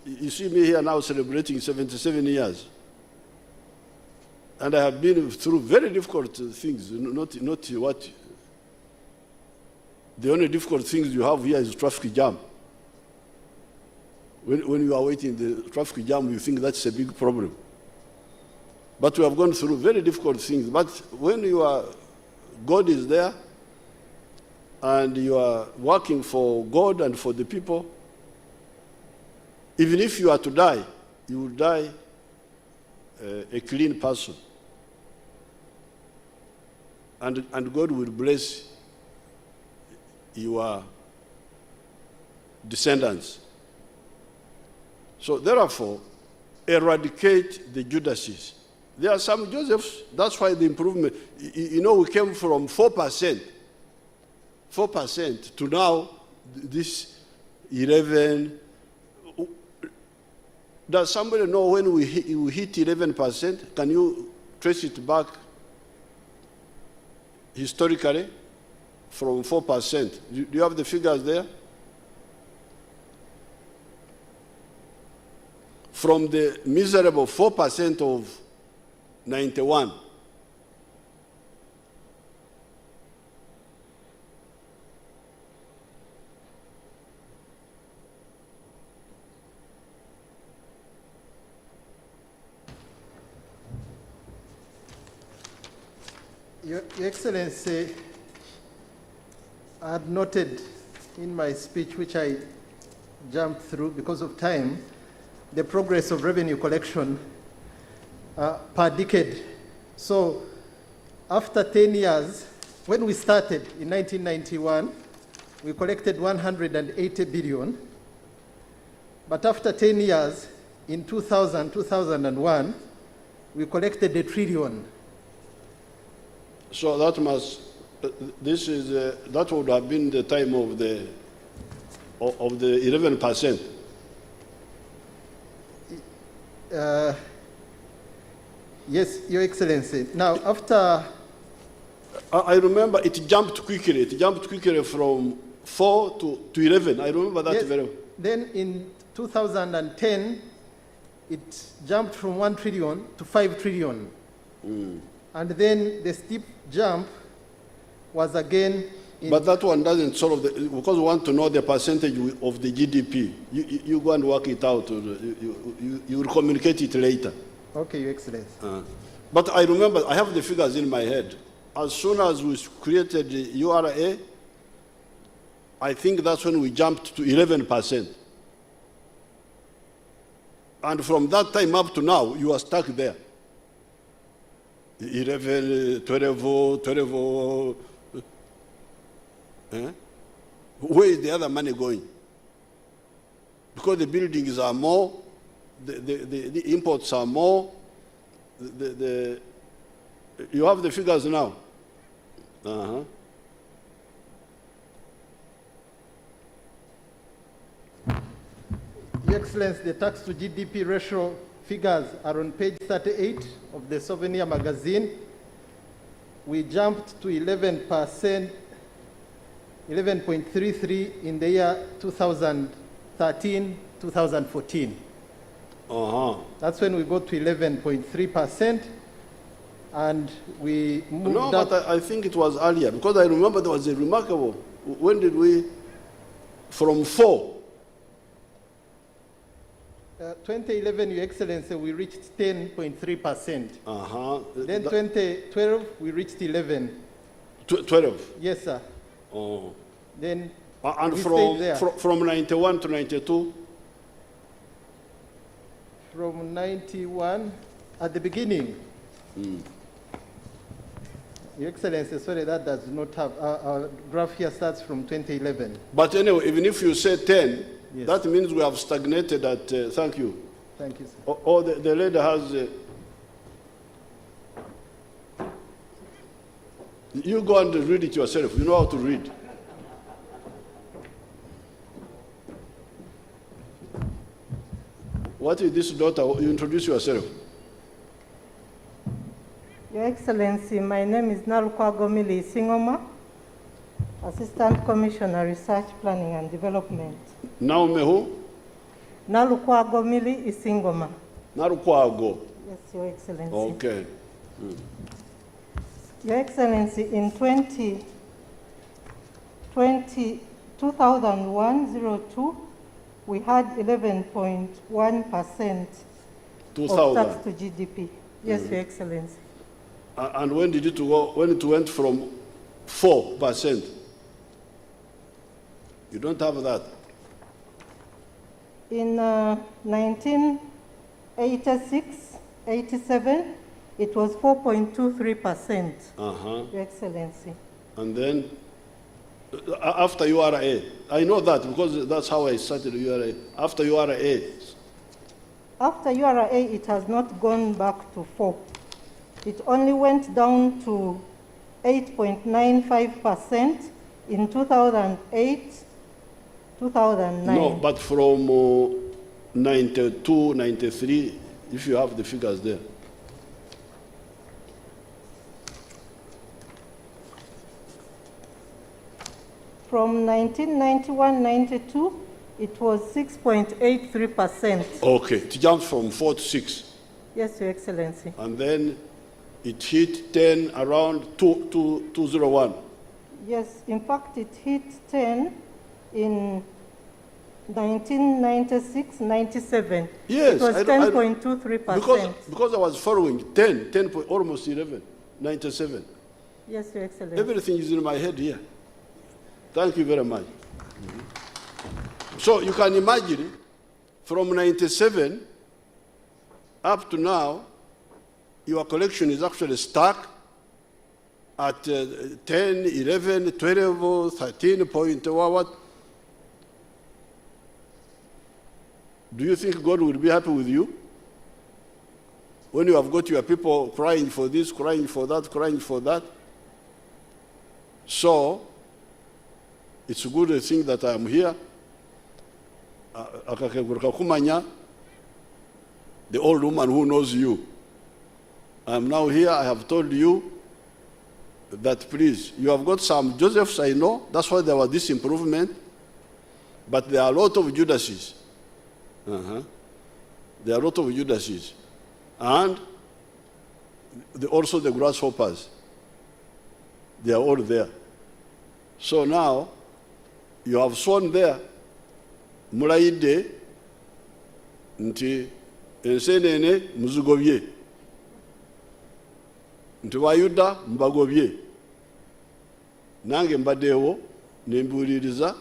You see me here now celebrating 77 years. And I have been through very difficult things, not what. The only difficult things you have here is traffic jam. When you are waiting the traffic jam, you think that's a big problem. But we have gone through very difficult things. But when God is there, and you are working for God and for the people, even if you are to die, you will die a clean person. And God will bless your descendants. So therefore, eradicate the Judases. There are some Josephs, that's why the improvement, we came from 4% to now, this 11. Does somebody know when we hit 11%? Can you trace it back historically from 4%? Do you have the figures there? From the miserable 4% of 91. Your Excellency, I had noted in my speech, which I jumped through because of time, the progress of revenue collection per decade. So after 10 years, when we started in 1991, we collected 180 billion. But after 10 years, in 2001, we collected 1 trillion. So that that would have been the time of the 11%. Yes, Your Excellency. Now, after... I remember it jumped quickly. It jumped quickly from 4 to 11. I remember that very well. Then in 2010, it jumped from 1 trillion to 5 trillion. And then the steep jump was again in... But that one doesn't solve because we want to know the percentage of the GDP. You go and work it out. You will communicate it later. Okay, Your Excellency. But I remember, I have the figures in my head. As soon as we created the URA, I think that's when we jumped to 11%. And from that time up to now, you are stuck there. 11, 12. Where is the other money going? Because the buildings are more, the imports are more. You have the figures now. Your Excellency, the tax to GDP ratio figures are on page 38 of the Souvenir magazine. We jumped to 11%, 11.33 in the year 2013, 2014. That's when we got to 11.3%, and we moved up. No, but I think it was earlier, because I remember there was a remarkable, when did we, from 4 2011, Your Excellency, we reached 10.3%. Then That- 2012, we reached 11. 12. Yes, sir. Oh. Then And we from, stayed there. from 91 to 92? From 91, at the beginning. Your Excellency, sorry, that does not have, our graph here starts from 2011. But anyway, even if you say 10, Yes. that means we have stagnated at, thank you. Thank you, sir. Oh, the lady has, you go and read it yourself. You know how to read. What is this daughter? You introduce yourself. Your Excellency, my name is Nalukwagomili Singoma, Assistant Commissioner, Research, Planning and Development. Naume who? Nalukwagomili Isingoma. Narukwago. Yes, Your Excellency. Okay. Your Excellency, in 2001-02, we had 11.1% of 2000. tax to GDP. Yes, Your Excellency. And when did it go? When it went from 4%? You don't have that. In 1986, 87, it was 4.23%, Your Excellency. And then, after URA, I know that because that's how I started URA. After URA, After URA, it has not gone back to 4. It only went down to 8.95% in 2008, 2009. no, but from 92, 93, if you have the figures there. From 1991-92, it was 6.83%. Okay, it jumped from 4 to 6. Yes, Your Excellency. And then it hit 10 around 201. Yes, in fact, it hit 10 in 1996-97. Yes, it was I don't- 10.23%. Because I was following 10 point, almost 11, 97. Yes, Your Excellency. Everything is in my head here. Thank you very much. So you can imagine from 97 up to now, your collection is actually stuck at 10, 11, 12, 13 point, what? Do you think God will be happy with you? When you have got your people crying for this, crying for that, crying for that? So, it's a good thing that I am here. The old woman who knows you. I am now here, I have told you that please, you have got some Josephs, I know, that's why there was this improvement, but there are a lot of Judases. There are a lot of Judases. And also the grasshoppers. They are all there. So now, you have sown there, mulaide, nti ensenene muzugobye, nti Bayuda mbagobye, nange mbaddeewo nembuuliriza,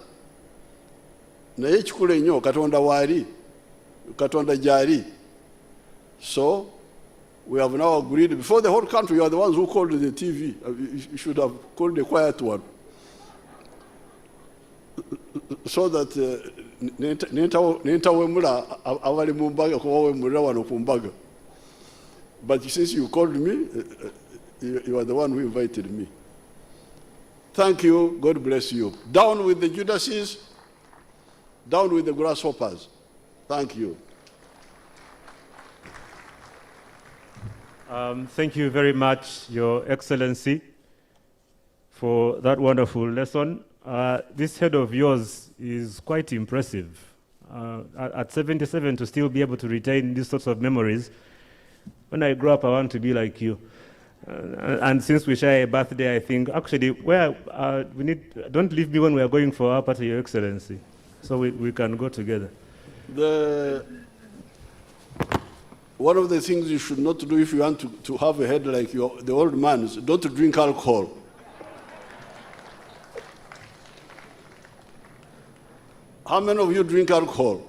naye ekikulu ennyo Katonda waali, Katonda gyali. So we have now agreed before the whole country. You are the ones who called the TV. You should have called the quiet one, so that nentawemula abali mu mbaga kubawemulira wano ku mbaga. But since you called me, you are the one who invited me. Thank you. God bless you. Down with the Judases, down with the grasshoppers. Thank you. Thank you very much, Your Excellency, for that wonderful lesson. This head of yours is quite impressive. At 77, to still be able to retain these sorts of memories. When I grow up, I want to be like you. And since we share a birthday, I think, actually, don't leave me when we are going for our party, Your Excellency, so we can go together. one of the things you should not do if you want to have a head like the old man is don't drink alcohol. How many of you drink alcohol?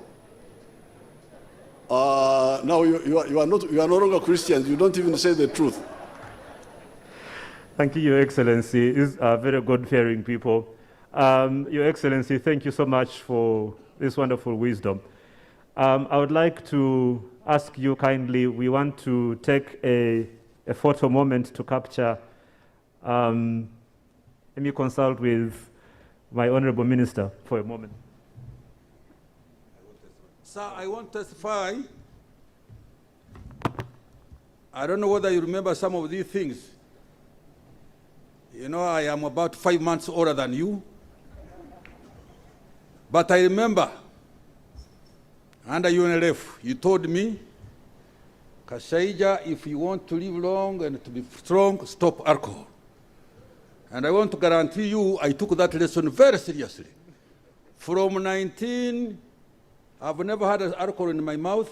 Now you are no longer Christians. You don't even say the truth. Thank you, Your Excellency. These are very God-fearing people. Your Excellency, thank you so much for this wonderful wisdom. I would like to ask you kindly, we want to take a photo moment to capture. Let me consult with my Honorable Minister for a moment. Sir, I want to testify. I don't know whether you remember some of these things. You know, I am about 5 months older than you. But I remember, under UNLF, you told me, Kasaija, if you want to live long and to be strong, stop alcohol. And I want to guarantee you, I took that lesson very seriously. From 19, I've never had alcohol in my mouth.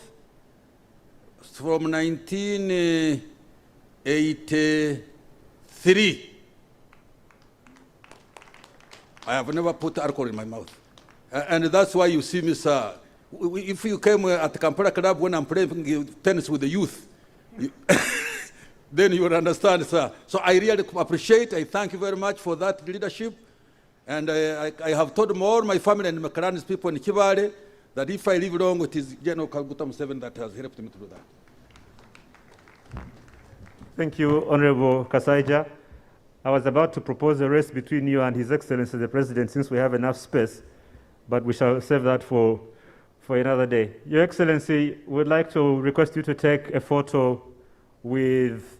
From 1983, I have never put alcohol in my mouth. And that's why you see me, sir. If you came at the Kampala Club when I'm playing tennis with the youth, then you will understand, sir. So I really appreciate, I thank you very much for that leadership. And I have told all my family and Makarani's people in Kibale that if I live long, it is General Kaguta Museveni that has helped me to do that. Thank you, Honorable Kasaija. I was about to propose a race between you and His Excellency the President since we have enough space, but we shall save that for another day. Your Excellency, we'd like to request you to take a photo with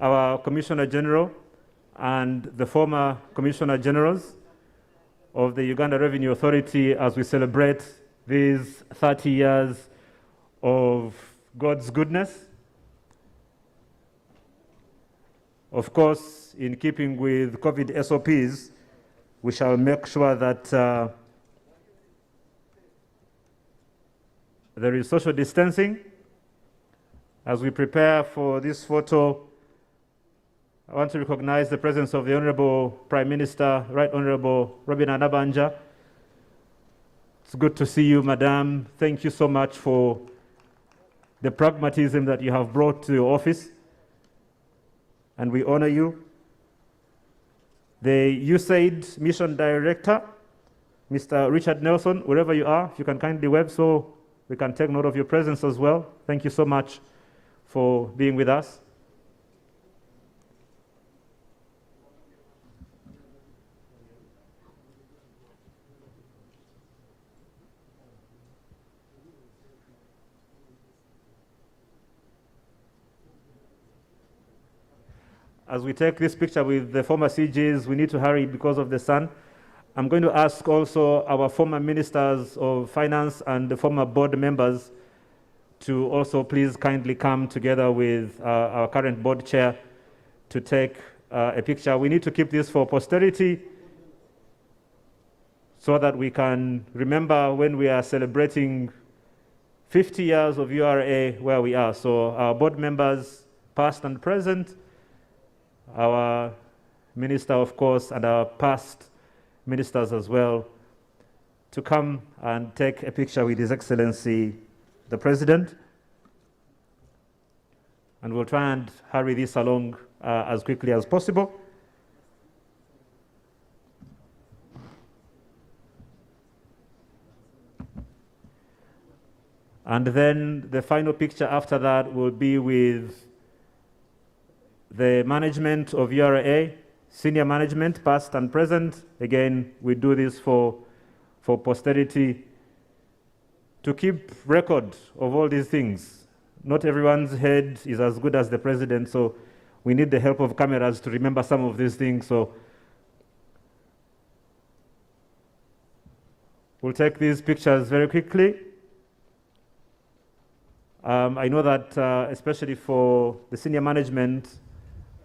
our Commissioner General and the former Commissioner Generals of the Uganda Revenue Authority as we celebrate these 30 years of God's goodness. Of course, in keeping with COVID SOPs, we shall make sure that there is social distancing. As we prepare for this photo, I want to recognize the presence of the Honorable Prime Minister, Right Honorable Robin Anabanja. It's good to see you, Madam. Thank you so much for the pragmatism that you have brought to your office, and we honor you. The USAID Mission Director, Mr. Richard Nelson, wherever you are, if you can kindly wave so we can take note of your presence as well. Thank you so much for being with us. As we take this picture with the former CGs, we need to hurry because of the sun. I'm going to ask also our former ministers of finance and the former board members to also please kindly come together with our current board chair to take a picture. We need to keep this for posterity so that we can remember when we are celebrating 50 years of URA where we are. So our board members, past and present, our minister, of course, and our past ministers as well, to come and take a picture with His Excellency the President. And we'll try and hurry this along as quickly as possible. And then the final picture after that will be with the management of URA, senior management, past and present. Again, we do this for posterity to keep record of all these things. Not everyone's head is as good as the president, so we need the help of cameras to remember some of these things. So we'll take these pictures very quickly. I know that especially for the senior management,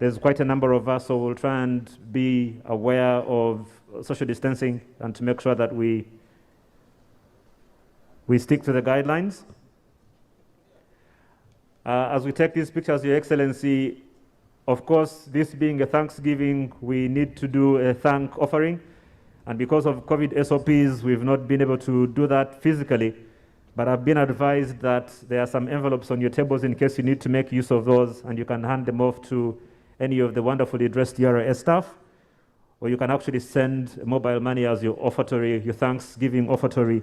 there's quite a number of us, so we'll try and be aware of social distancing and to make sure that we stick to the guidelines. As we take these pictures, Your Excellency, of course, this being a Thanksgiving, we need to do a thank offering. And because of COVID SOPs, we've not been able to do that physically. But I've been advised that there are some envelopes on your tables in case you need to make use of those, and you can hand them off to any of the wonderfully dressed URS staff, or you can actually send mobile money as your offertory, your Thanksgiving offertory,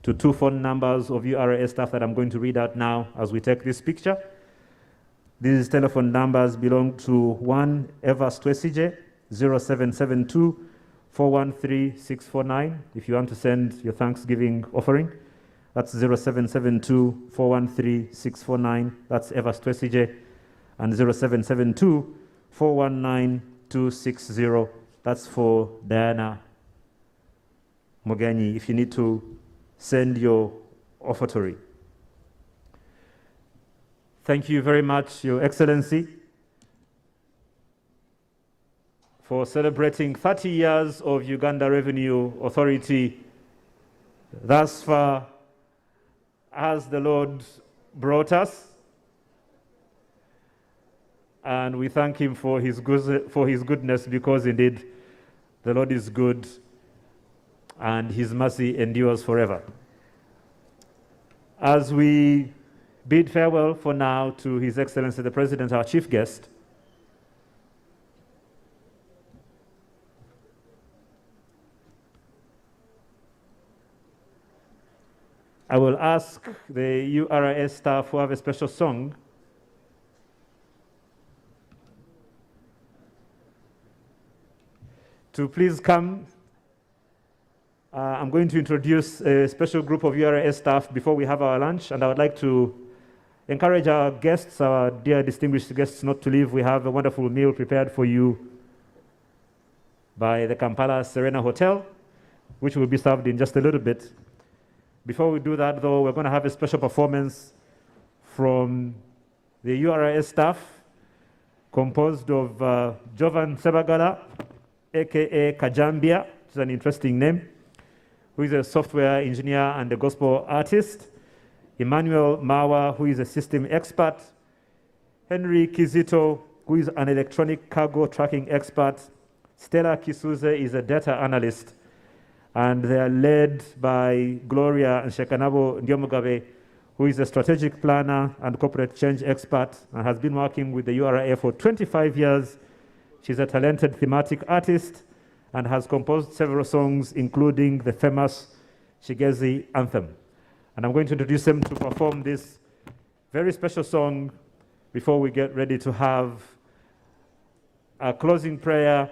to 2 phone numbers of URS staff that I'm going to read out now as we take this picture. These telephone numbers belong to one Evas Twesije, 0772 413 649, if you want to send your Thanksgiving offering. That's 0772 413 649. That's Evas Twesije. And 0772 419 260. That's for Diana Mogani, if you need to send your offertory. Thank you very much, Your Excellency, for celebrating 30 years of Uganda Revenue Authority. Thus far as the Lord brought us, and we thank Him for His goodness, because indeed the Lord is good and His mercy endures forever. As we bid farewell for now to His Excellency the President, our chief guest, I will ask the URS staff who have a special song to please come. I'm going to introduce a special group of URS staff before we have our lunch, and I would like to encourage our guests, our dear distinguished guests, not to leave. We have a wonderful meal prepared for you by the Kampala Serena Hotel, which will be served in just a little bit. Before we do that, though, we're going to have a special performance from the URS staff, composed of Jovan Sebagala, aka Kajambia, which is an interesting name, who is a software engineer and a gospel artist, Emmanuel Mawa, who is a system expert, Henry Kizito, who is an electronic cargo tracking expert, Stella Kisuze is a data analyst, and they are led by Gloria and Shekanabo Ndiomugabe, who is a strategic planner and corporate change expert and has been working with the URA for 25 years. She's a talented thematic artist and has composed several songs, including the famous Shigezi Anthem. And I'm going to introduce them to perform this very special song before we get ready to have a closing prayer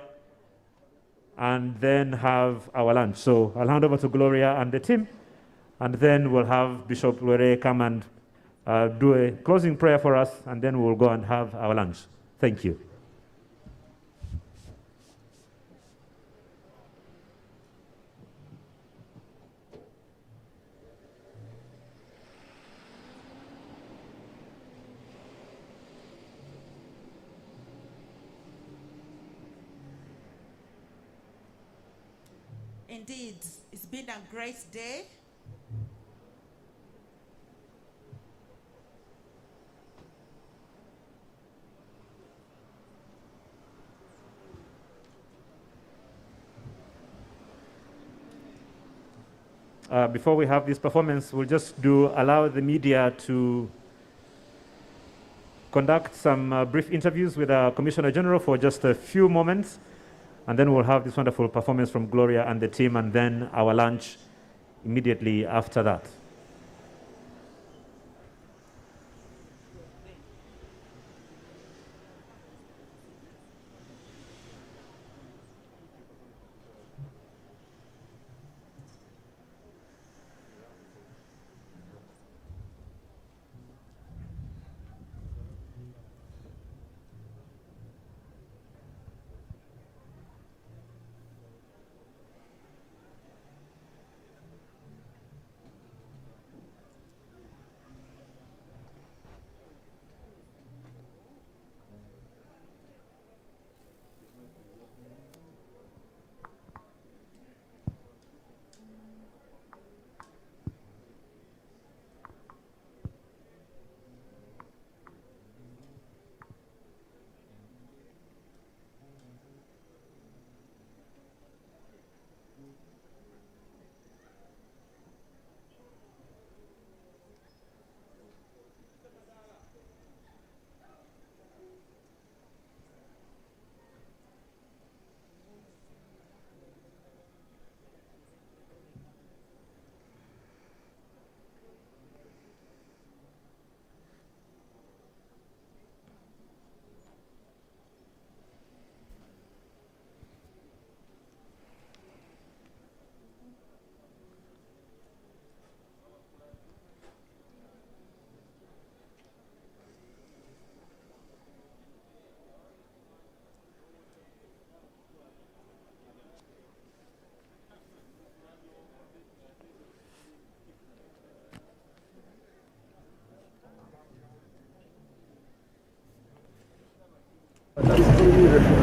and then have our lunch. So I'll hand over to Gloria and the team, and then we'll have Bishop Lure come and do a closing prayer for us, and then we'll go and have our lunch. Thank you. Indeed, it's been a great day. Before we have this performance, we'll just allow the media to conduct some brief interviews with our Commissioner General for just a few moments. And then we'll have this wonderful performance from Gloria and the team, and then our lunch immediately after that.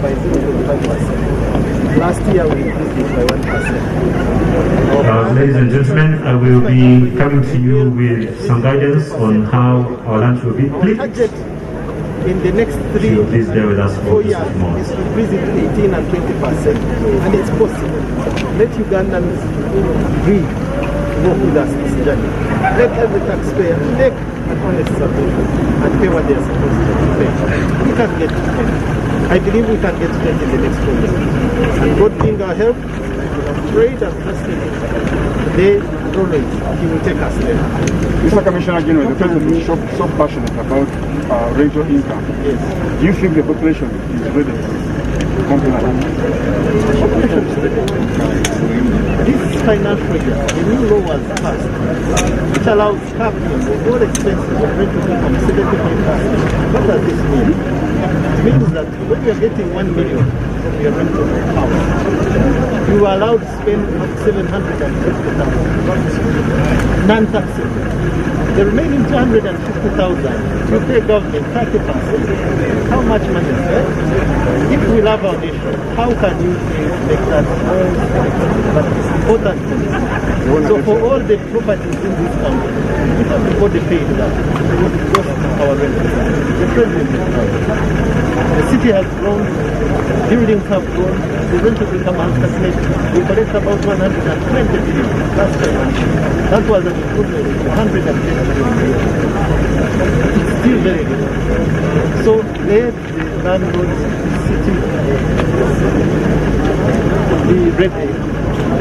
by 0.5%. Last year we increased it by 1%. Ladies and gentlemen, I will be coming to you with some guidance on how our lunch will be. Please. In the next 3 or 4 years, is to increase it to 18 and 20%, and it's possible. Let Ugandans agree to work with us this journey. Let every taxpayer make an honest submission and pay what they are supposed to pay. We can get to 20. I believe we can get to 20 in the next 4 years. And God being our help, we have prayed and trusted Him. Today, always, He will take us there. Mr. Commissioner General, the President is so passionate about regional income. Yes. Do you think the population is ready to comply? This financial year, the new law was passed, which allows capping of all expenses of rental income 75%. What does this mean? It means that when you are getting 1 million from your rental house, you are allowed to spend 750,000 non-taxable. The remaining 250,000, you pay government 30%. How much money is that? If we love our nation, how can you make that more? But it's important. So for all the properties in this country, we have everybody paid that. It costs our rent. The president is proud. The city has grown, buildings have grown, the rental income has calculated. We collect about 120 billion last time. That was an improvement of 110 billion. It's still very good. So let the landlords, the city, be ready,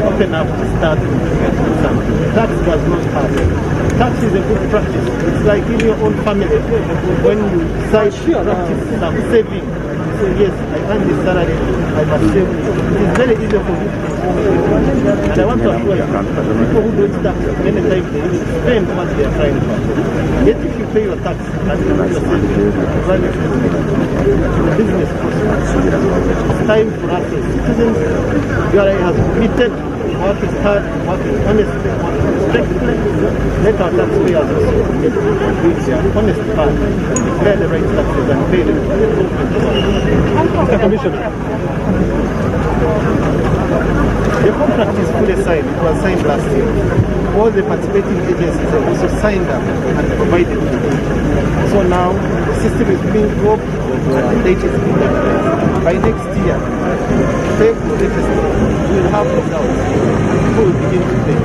open up to start something. Tax does not hurt. Tax is a good practice. It's like in your own family. When you decide to practice some saving, you say, yes, I earn this salary, I must save it. It is very easy for you to and I want to assure you, people who don't tax, many times they spend what they are trying to. Yet if you pay your tax and you do your savings, run your business prospers. It's time for us as citizens. URA has committed working hard, working honestly, working strictly. Let our taxpayers also commit to doing their honest part, declare the right taxes and pay them. Mr. Commissioner, the contract is fully signed. It was signed last year. All the participating agencies have also signed up and provided to it. So now the system is being roped and the date is being placed. By next year, pay for register. We will have results. People will begin to pay.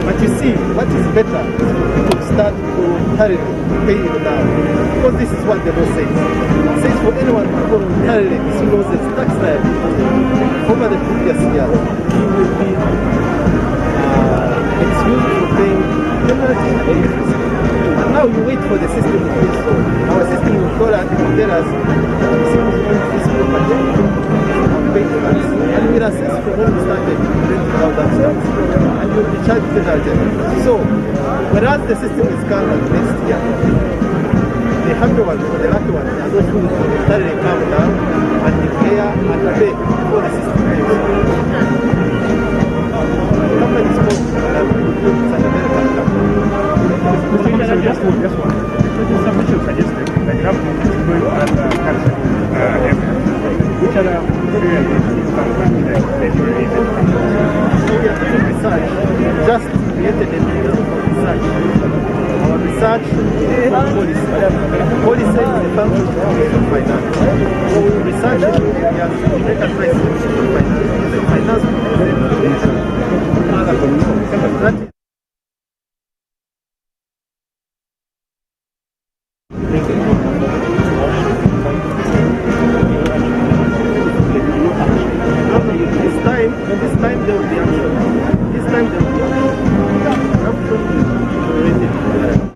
But you see, what is better is for people to start voluntarily paying now. Because this is what the law says. It says for anyone who voluntarily discloses tax liability over the previous year, he will be excused from paying penalty and interest. But now you wait for the system to do so. Our system will call us and tell us this property, pay tax, and we will assess from when we started renting out that tax, and you will be charged penalty. So, whereas the system is covered next year, the happy ones, the lucky ones, are those who will voluntarily come down and declare and pay for the system. The company is called it's an American company. Just one. The submission suggested that you have to go and cancel which other areas So we are doing research, just created a team for research. Our research is policy. Policy is the function of finance. So we research in areas, we make advice on finance. Finance. This time there will be action. This time there will be action.